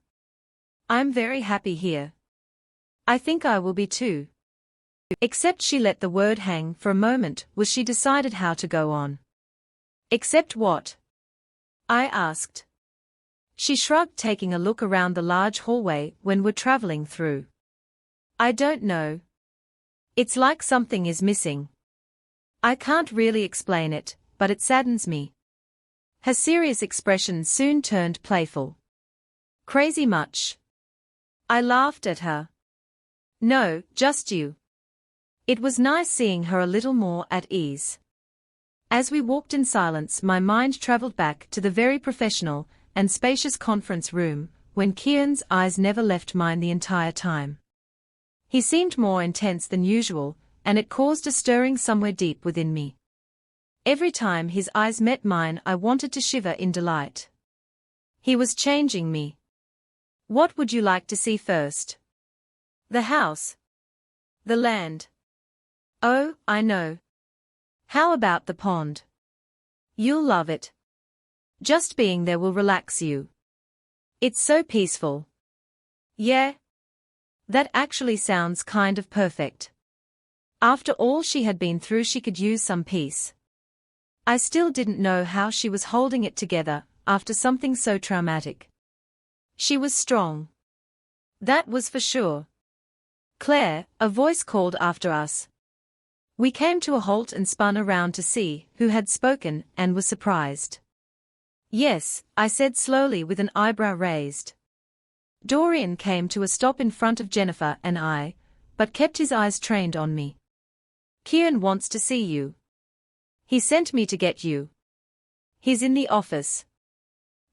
I'm very happy here. I think I will be too. Except she let the word hang for a moment. Was she decided how to go on? Except what? I asked. She shrugged, taking a look around the large hallway when we're traveling through. I don't know. It's like something is missing. I can't really explain it, but it saddens me. Her serious expression soon turned playful. Crazy much? I laughed at her. No, just you. It was nice seeing her a little more at ease. As we walked in silence, my mind traveled back to the very professional and spacious conference room, when Kieran's eyes never left mine the entire time. He seemed more intense than usual, and it caused a stirring somewhere deep within me. Every time his eyes met mine, I wanted to shiver in delight. He was changing me. What would you like to see first? The house? The land? Oh, I know. How about the pond? You'll love it. Just being there will relax you. It's so peaceful. Yeah. That actually sounds kind of perfect. After all she had been through, she could use some peace. I still didn't know how she was holding it together after something so traumatic. She was strong. That was for sure. Claire, a voice called after us. We came to a halt and spun around to see who had spoken and was surprised. Yes, I said slowly with an eyebrow raised. Dorian came to a stop in front of Jennifer and I, but kept his eyes trained on me. Kieran wants to see you. He sent me to get you. He's in the office.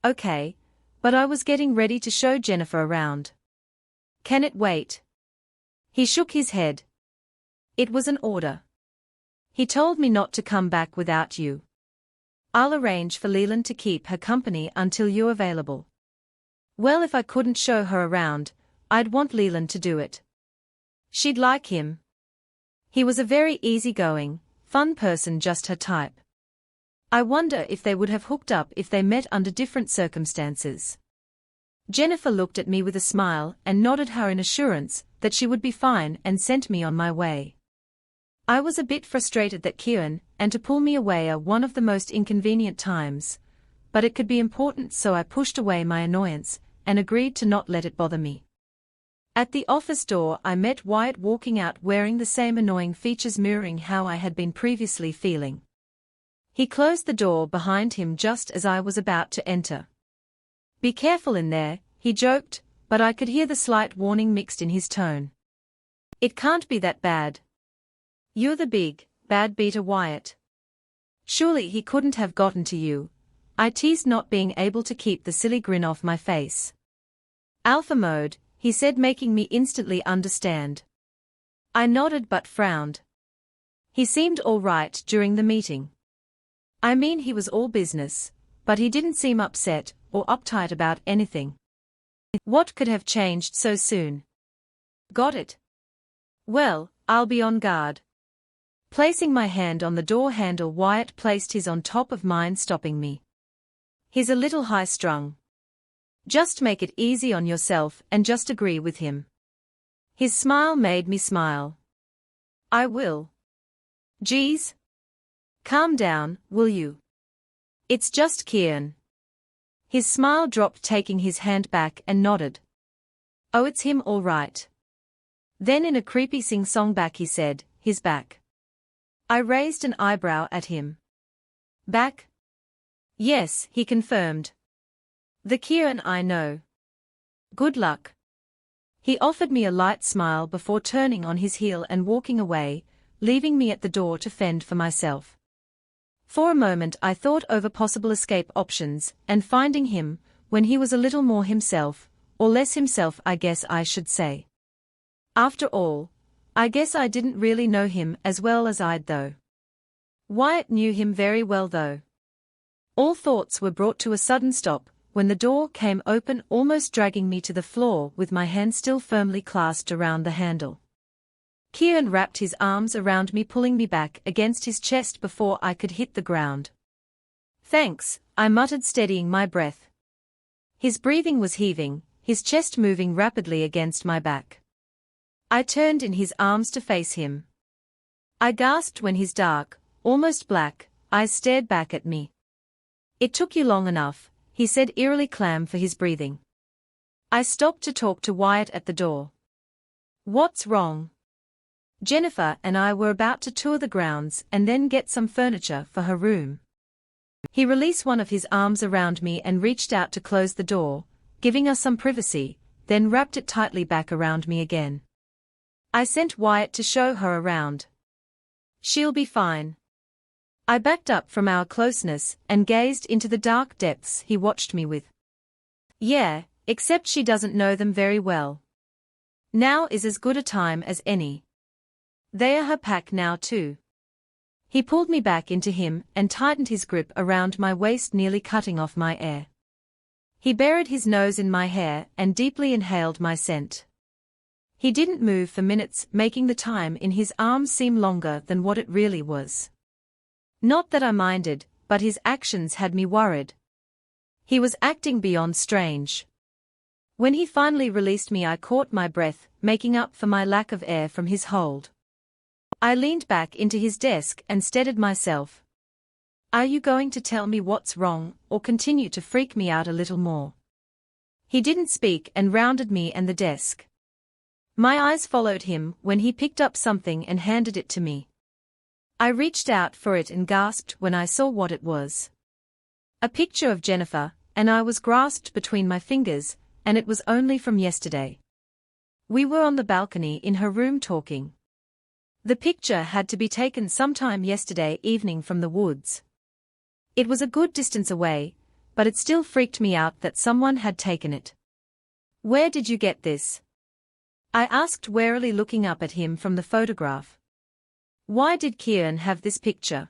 Okay, but I was getting ready to show Jennifer around. Can it wait? He shook his head. It was an order. He told me not to come back without you. I'll arrange for Leland to keep her company until you're available. Well, if I couldn't show her around, I'd want Leland to do it. She'd like him. He was a very easygoing, fun person, just her type. I wonder if they would have hooked up if they met under different circumstances. Jennifer looked at me with a smile and nodded her in assurance that she would be fine and sent me on my way. I was a bit frustrated that Kieran and to pull me away are one of the most inconvenient times, but it could be important, so I pushed away my annoyance and agreed to not let it bother me. At the office door I met Wyatt walking out wearing the same annoying features mirroring how I had been previously feeling. He closed the door behind him just as I was about to enter. "Be careful in there," he joked, but I could hear the slight warning mixed in his tone. "It can't be that bad. You're the big, bad beater, Wyatt. Surely he couldn't have gotten to you," I teased, not being able to keep the silly grin off my face. "Alpha mode," he said, making me instantly understand. I nodded but frowned. He seemed all right during the meeting. I mean, he was all business, but he didn't seem upset or uptight about anything. What could have changed so soon? Got it. Well, I'll be on guard. Placing my hand on the door handle, Wyatt placed his on top of mine, stopping me. "He's a little high-strung. Just make it easy on yourself and just agree with him." His smile made me smile. "I will." "Geez. Calm down, will you? It's just Kieran." His smile dropped, taking his hand back, and nodded. "Oh, it's him all right." Then in a creepy sing-song back he said, "He's back." I raised an eyebrow at him. "Back?" "Yes," he confirmed. "The Kieran I know. Good luck." He offered me a light smile before turning on his heel and walking away, leaving me at the door to fend for myself. For a moment I thought over possible escape options, and finding him, when he was a little more himself, or less himself I guess I should say. After all, I guess I didn't really know him as well as I'd though. Wyatt knew him very well though. All thoughts were brought to a sudden stop when the door came open, almost dragging me to the floor with my hand still firmly clasped around the handle. Kieran wrapped his arms around me, pulling me back against his chest before I could hit the ground. "Thanks," I muttered, steadying my breath. His breathing was heaving, his chest moving rapidly against my back. I turned in his arms to face him. I gasped when his dark, almost black, eyes stared back at me. "It took you long enough," he said, eerily calm for his breathing. I stopped to talk to Wyatt at the door. "What's wrong?" Jennifer and I were about to tour the grounds and then get some furniture for her room. He released one of his arms around me and reached out to close the door, giving us some privacy, then wrapped it tightly back around me again. "I sent Wyatt to show her around. She'll be fine." I backed up from our closeness and gazed into the dark depths he watched me with. "Yeah, except she doesn't know them very well. Now is as good a time as any. They are her pack now too." He pulled me back into him and tightened his grip around my waist, nearly cutting off my air. He buried his nose in my hair and deeply inhaled my scent. He didn't move for minutes, making the time in his arms seem longer than what it really was. Not that I minded, but his actions had me worried. He was acting beyond strange. When he finally released me, I caught my breath, making up for my lack of air from his hold. I leaned back into his desk and steadied myself. "Are you going to tell me what's wrong, or continue to freak me out a little more?" He didn't speak and rounded me and the desk. My eyes followed him when he picked up something and handed it to me. I reached out for it and gasped when I saw what it was. A picture of Jennifer, and I was grasped between my fingers, and it was only from yesterday. We were on the balcony in her room talking. The picture had to be taken sometime yesterday evening from the woods. It was a good distance away, but it still freaked me out that someone had taken it. "Where did you get this?" I asked, warily looking up at him from the photograph. "Why did Kieran have this picture?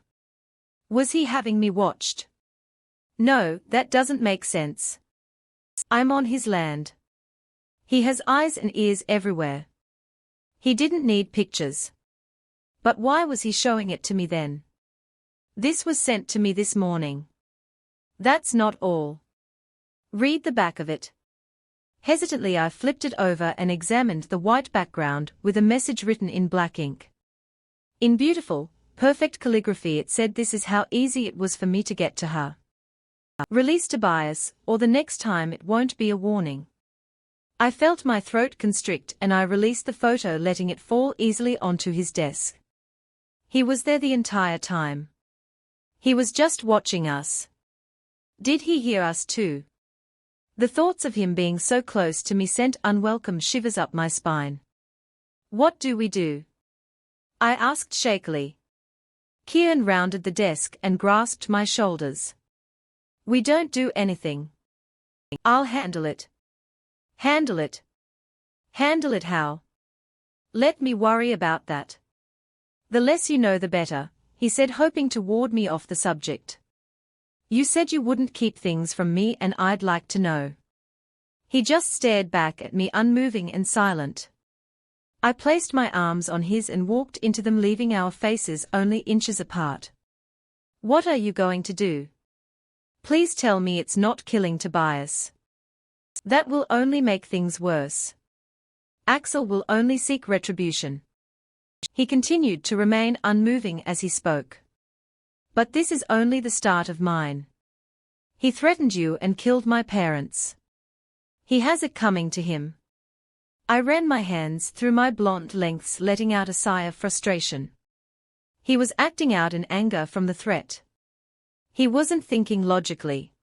Was he having me watched?" No, that doesn't make sense. I'm on his land. He has eyes and ears everywhere. He didn't need pictures. But why was he showing it to me then? This was sent to me this morning. That's not all. Read the back of it. Hesitantly I flipped it over and examined the white background with a message written in black ink. In beautiful, perfect calligraphy it said, "This is how easy it was for me to get to her. Release Tobias, or the next time it won't be a warning." I felt my throat constrict and I released the photo, letting it fall easily onto his desk. He was there the entire time. He was just watching us. Did he hear us too? The thoughts of him being so close to me sent unwelcome shivers up my spine. What do we do? I asked shakily. Kieran rounded the desk and grasped my shoulders. We don't do anything. I'll handle it. Handle it? Handle it how? Let me worry about that. The less you know the better, he said, hoping to ward me off the subject. You said you wouldn't keep things from me and I'd like to know. He just stared back at me, unmoving and silent. I placed my arms on his and walked into them, leaving our faces only inches apart. What are you going to do? Please tell me it's not killing Tobias. That will only make things worse. Axel will only seek retribution. He continued to remain unmoving as he spoke. But this is only the start of mine. He threatened you and killed my parents. He has it coming to him. I ran my hands through my blonde lengths, letting out a sigh of frustration. He was acting out in anger from the threat. He wasn't thinking logically.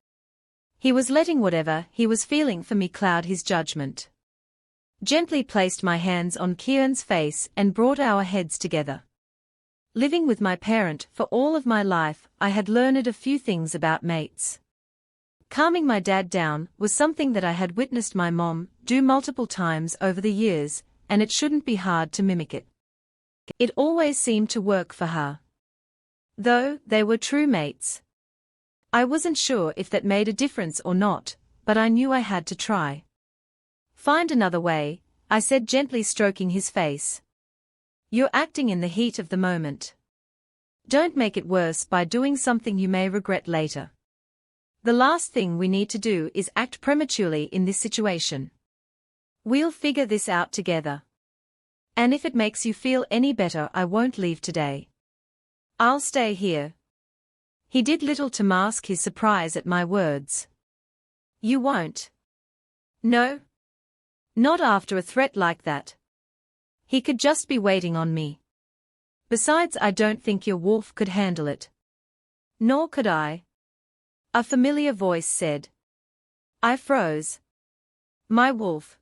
He was letting whatever he was feeling for me cloud his judgment. Gently placed my hands on Kieran's face and brought our heads together. Living with my parent for all of my life, I had learned a few things about mates. Calming my dad down was something that I had witnessed my mom do multiple times over the years, and it shouldn't be hard to mimic it. It always seemed to work for her. Though they were true mates. I wasn't sure if that made a difference or not, but I knew I had to try. Find another way, I said, gently stroking his face. You're acting in the heat of the moment. Don't make it worse by doing something you may regret later. The last thing we need to do is act prematurely in this situation. We'll figure this out together. And if it makes you feel any better, I won't leave today. I'll stay here. He did little to mask his surprise at my words. You won't? No? Not after a threat like that. He could just be waiting on me. Besides, I don't think your wolf could handle it. Nor could I. A familiar voice said. I froze. My wolf.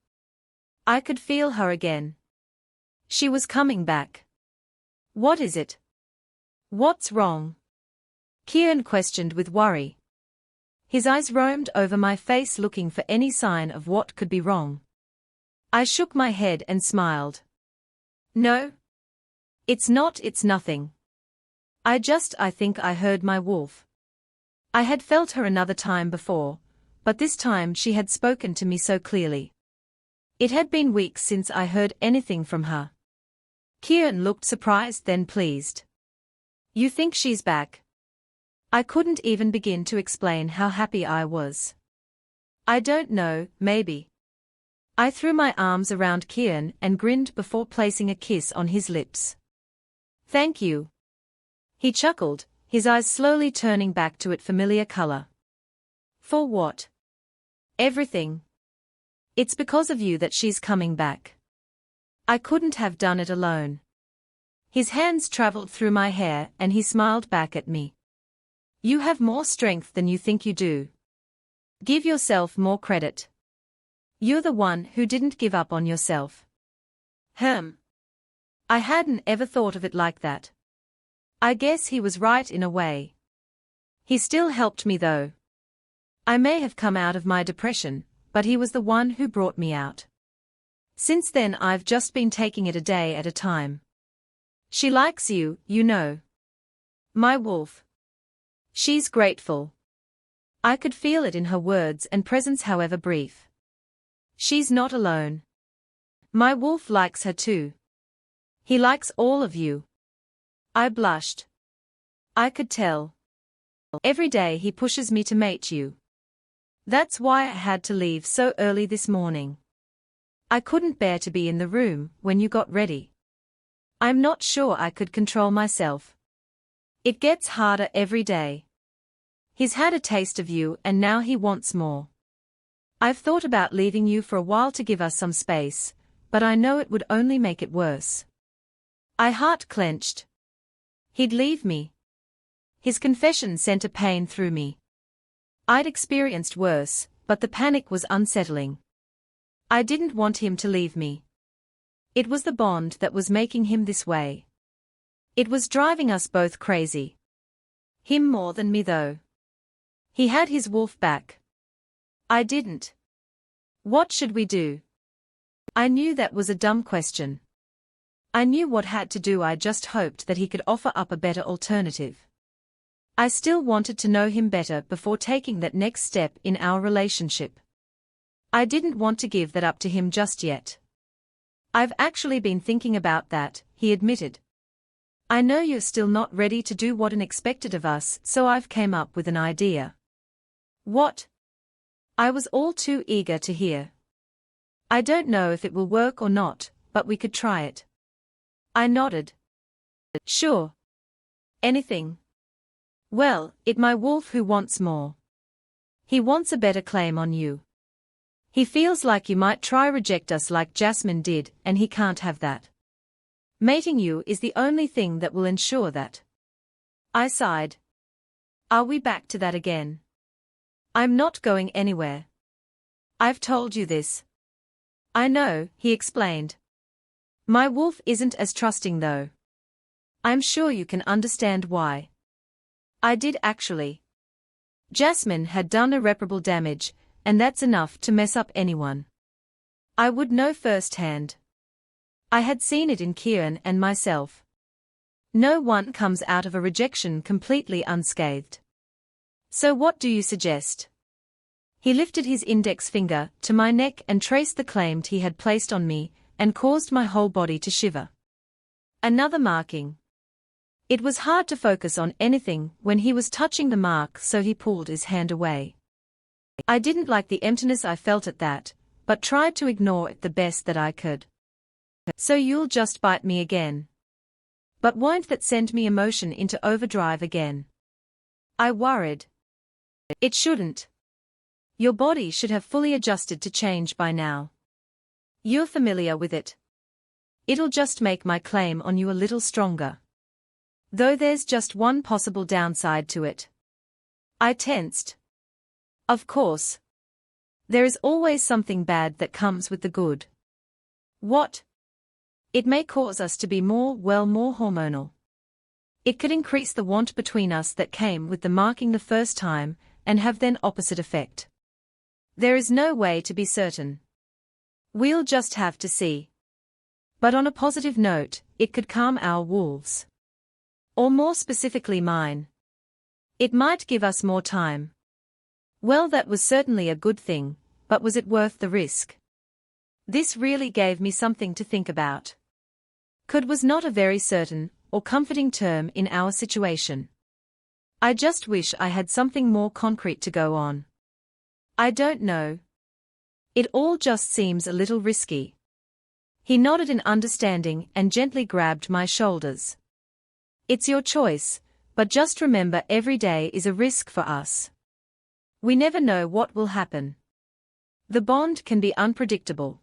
I could feel her again. She was coming back. What is it? What's wrong? Kieran questioned with worry. His eyes roamed over my face, looking for any sign of what could be wrong. I shook my head and smiled. No. It's nothing. I think I heard my wolf. I had felt her another time before, but this time she had spoken to me so clearly. It had been weeks since I heard anything from her. Kieran looked surprised, then pleased. You think she's back? I couldn't even begin to explain how happy I was. I don't know, maybe. I threw my arms around Kieran and grinned before placing a kiss on his lips. Thank you. He chuckled, his eyes slowly turning back to its familiar color. For what? Everything. It's because of you that she's coming back. I couldn't have done it alone. His hands traveled through my hair and he smiled back at me. You have more strength than you think you do. Give yourself more credit. You're the one who didn't give up on yourself. I hadn't ever thought of it like that. I guess he was right in a way. He still helped me though. I may have come out of my depression, but he was the one who brought me out. Since then I've just been taking it a day at a time. She likes you, you know. My wolf. She's grateful. I could feel it in her words and presence, however brief. She's not alone. My wolf likes her too. He likes all of you. I blushed. I could tell. Every day he pushes me to mate you. That's why I had to leave so early this morning. I couldn't bear to be in the room when you got ready. I'm not sure I could control myself. It gets harder every day. He's had a taste of you and now he wants more. I've thought about leaving you for a while to give us some space, but I know it would only make it worse. My heart clenched. He'd leave me. His confession sent a pain through me. I'd experienced worse, but the panic was unsettling. I didn't want him to leave me. It was the bond that was making him this way. It was driving us both crazy. Him more than me though. He had his wolf back. I didn't. What should we do? I knew that was a dumb question. I knew what had to do. I just hoped that he could offer up a better alternative. I still wanted to know him better before taking that next step in our relationship. I didn't want to give that up to him just yet. I've actually been thinking about that, he admitted. I know you're still not ready to do what is expected of us, so I've came up with an idea. What? I was all too eager to hear. I don't know if it will work or not, but we could try it. I nodded. Sure. Anything. Well, it's my wolf who wants more. He wants a better claim on you. He feels like you might try reject us like Jasmine did, and he can't have that. Mating you is the only thing that will ensure that. I sighed. Are we back to that again? I'm not going anywhere. I've told you this. I know, he explained. My wolf isn't as trusting though. I'm sure you can understand why. I did actually. Jasmine had done irreparable damage, and that's enough to mess up anyone. I would know firsthand. I had seen it in Kieran and myself. No one comes out of a rejection completely unscathed. So what do you suggest? He lifted his index finger to my neck and traced the claim he had placed on me, and caused my whole body to shiver. Another marking. It was hard to focus on anything when he was touching the mark, so he pulled his hand away. I didn't like the emptiness I felt at that, but tried to ignore it the best that I could. So you'll just bite me again? But won't that send me emotion into overdrive again? I worried. It shouldn't. Your body should have fully adjusted to change by now. You're familiar with it. It'll just make my claim on you a little stronger. Though there's just one possible downside to it. I tensed. Of course. There is always something bad that comes with the good. What? It may cause us to be more hormonal. It could increase the want between us that came with the marking the first time, and have then opposite effect. There is no way to be certain. We'll just have to see. But on a positive note, it could calm our wolves. Or more specifically mine. It might give us more time. Well, that was certainly a good thing, but was it worth the risk? This really gave me something to think about. Could was not a very certain or comforting term in our situation. I just wish I had something more concrete to go on. I don't know. It all just seems a little risky. He nodded in understanding and gently grabbed my shoulders. It's your choice, but just remember every day is a risk for us. We never know what will happen. The bond can be unpredictable.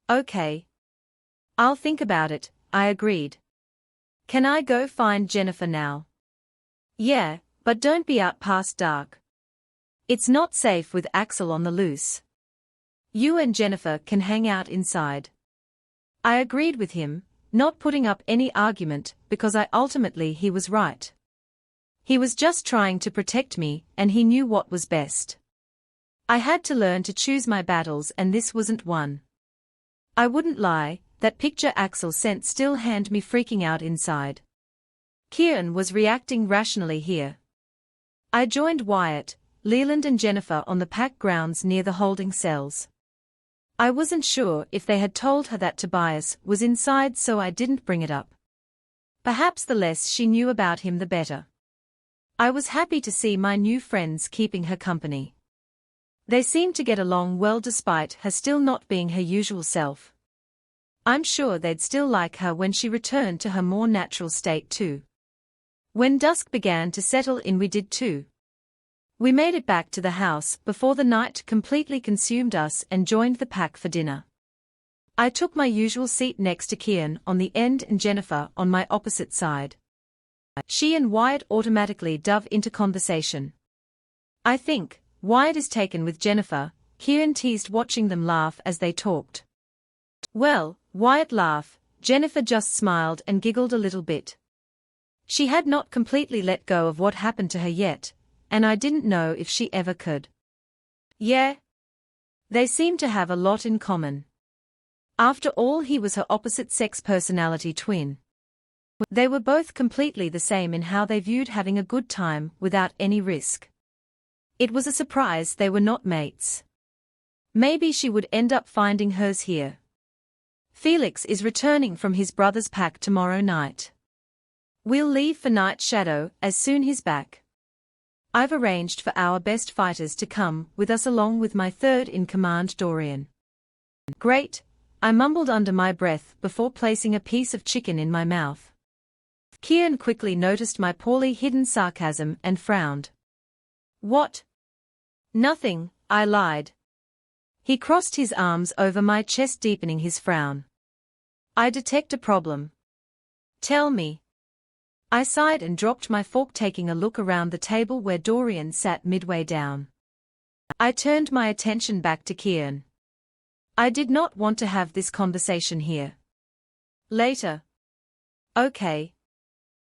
Okay. I'll think about it, I agreed. Can I go find Jennifer now? Yeah, but don't be out past dark. It's not safe with Axel on the loose. You and Jennifer can hang out inside. I agreed with him, not putting up any argument, because he was right. He was just trying to protect me, and he knew what was best. I had to learn to choose my battles, and this wasn't one. I wouldn't lie, that picture Axel sent still had me freaking out inside. Kieran was reacting rationally here. I joined Wyatt, Leland and Jennifer on the pack grounds near the holding cells. I wasn't sure if they had told her that Tobias was inside, so I didn't bring it up. Perhaps the less she knew about him the better. I was happy to see my new friends keeping her company. They seemed to get along well despite her still not being her usual self. I'm sure they'd still like her when she returned to her more natural state too. When dusk began to settle in, we did too. We made it back to the house before the night completely consumed us and joined the pack for dinner. I took my usual seat next to Kieran on the end and Jennifer on my opposite side. She and Wyatt automatically dove into conversation. I think Wyatt is taken with Jennifer, Kieran teased, watching them laugh as they talked. Well, Wyatt laughed, Jennifer just smiled and giggled a little bit. She had not completely let go of what happened to her yet, and I didn't know if she ever could. Yeah. They seemed to have a lot in common. After all, he was her opposite-sex personality twin. They were both completely the same in how they viewed having a good time without any risk. It was a surprise they were not mates. Maybe she would end up finding hers here. Felix is returning from his brother's pack tomorrow night. We'll leave for Night Shadow as soon he's back. I've arranged for our best fighters to come with us along with my third-in-command Dorian. Great, I mumbled under my breath before placing a piece of chicken in my mouth. Kieran quickly noticed my poorly hidden sarcasm and frowned. What? Nothing, I lied. He crossed his arms over my chest, deepening his frown. I detect a problem. Tell me. I sighed and dropped my fork, taking a look around the table where Dorian sat midway down. I turned my attention back to Kieran. I did not want to have this conversation here. Later. Okay.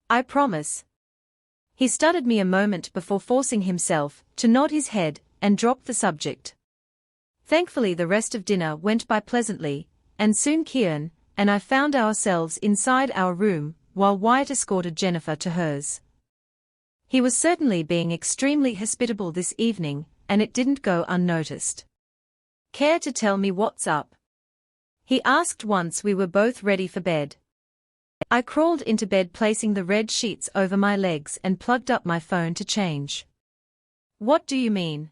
I promise. He studied me a moment before forcing himself to nod his head and drop the subject. Thankfully, the rest of dinner went by pleasantly, and soon Kieran and I found ourselves inside our room while Wyatt escorted Jennifer to hers. He was certainly being extremely hospitable this evening, and it didn't go unnoticed. Care to tell me what's up? He asked once we were both ready for bed. I crawled into bed, placing the red sheets over my legs and plugged up my phone to change. What do you mean?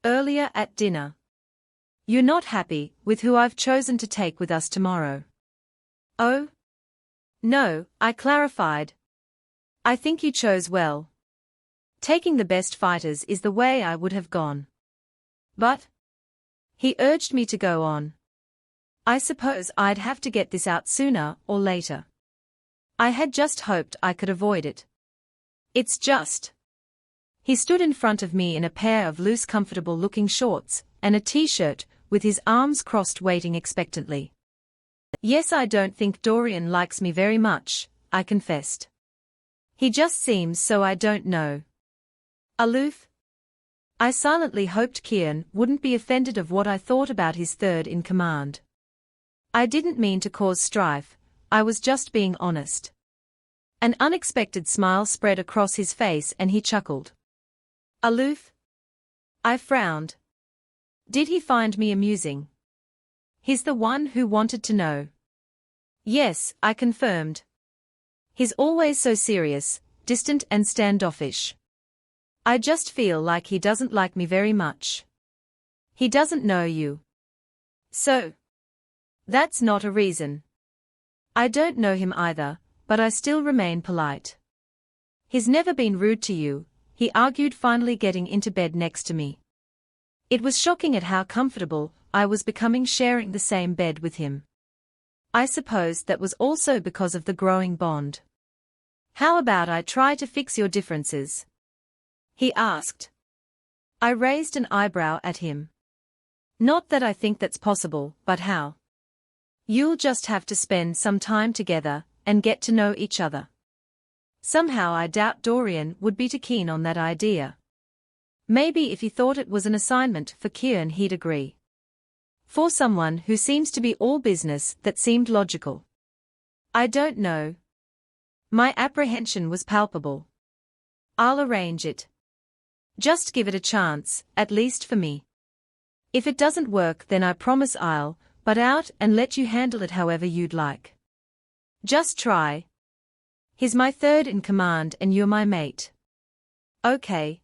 Earlier at dinner. You're not happy with who I've chosen to take with us tomorrow. Oh? No, I clarified. I think you chose well. Taking the best fighters is the way I would have gone. But? He urged me to go on. I suppose I'd have to get this out sooner or later. I had just hoped I could avoid it. It's just. He stood in front of me in a pair of loose, comfortable-looking shorts and a t-shirt, with his arms crossed, waiting expectantly. Yes, I don't think Dorian likes me very much, I confessed. He just seems so, I don't know. Aloof? I silently hoped Kieran wouldn't be offended of what I thought about his third-in-command. I didn't mean to cause strife, I was just being honest. An unexpected smile spread across his face and he chuckled. Aloof? I frowned. Did he find me amusing? He's the one who wanted to know. Yes, I confirmed. He's always so serious, distant and standoffish. I just feel like he doesn't like me very much. He doesn't know you. So? That's not a reason. I don't know him either, but I still remain polite. He's never been rude to you, he argued, finally getting into bed next to me. It was shocking at how comfortable I was becoming sharing the same bed with him. I suppose that was also because of the growing bond. How about I try to fix your differences? He asked. I raised an eyebrow at him. Not that I think that's possible, but how? You'll just have to spend some time together and get to know each other. Somehow I doubt Dorian would be too keen on that idea. Maybe if he thought it was an assignment for Kieran he'd agree. For someone who seems to be all business, that seemed logical. I don't know. My apprehension was palpable. I'll arrange it. Just give it a chance, at least for me. If it doesn't work, then I promise I'll butt out and let you handle it however you'd like. Just try. He's my third in command and you're my mate. Okay.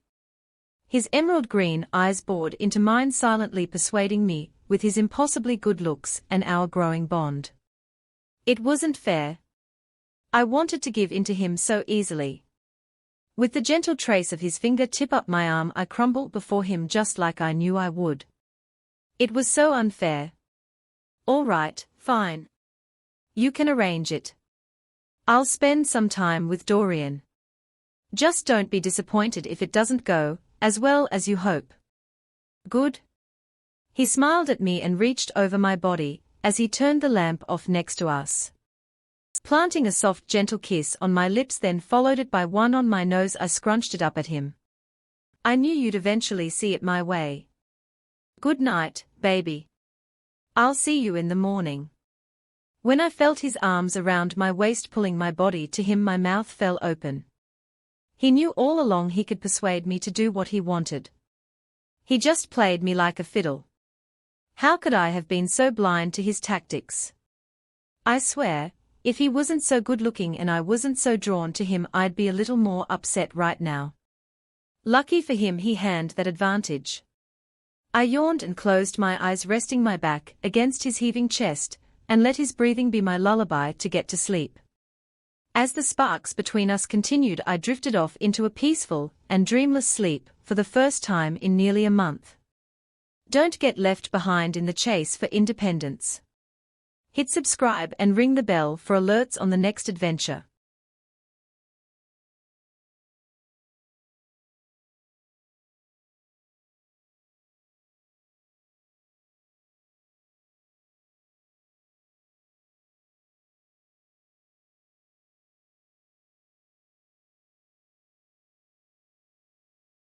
His emerald green eyes bored into mine, silently persuading me, with his impossibly good looks and our growing bond. It wasn't fair. I wanted to give in to him so easily. With the gentle trace of his finger tip up my arm, I crumbled before him just like I knew I would. It was so unfair. All right, fine. You can arrange it. I'll spend some time with Dorian. Just don't be disappointed if it doesn't go as well as you hope. Good? He smiled at me and reached over my body as he turned the lamp off next to us. Planting a soft, gentle kiss on my lips, then followed it by one on my nose, I scrunched it up at him. I knew you'd eventually see it my way. Good night, baby. I'll see you in the morning. When I felt his arms around my waist pulling my body to him, my mouth fell open. He knew all along he could persuade me to do what he wanted. He just played me like a fiddle. How could I have been so blind to his tactics? I swear, if he wasn't so good-looking and I wasn't so drawn to him, I'd be a little more upset right now. Lucky for him he had that advantage. I yawned and closed my eyes, resting my back against his heaving chest, and let his breathing be my lullaby to get to sleep. As the sparks between us continued, I drifted off into a peaceful and dreamless sleep for the first time in nearly a month. Don't get left behind in the chase for independence. Hit subscribe and ring the bell for alerts on the next adventure.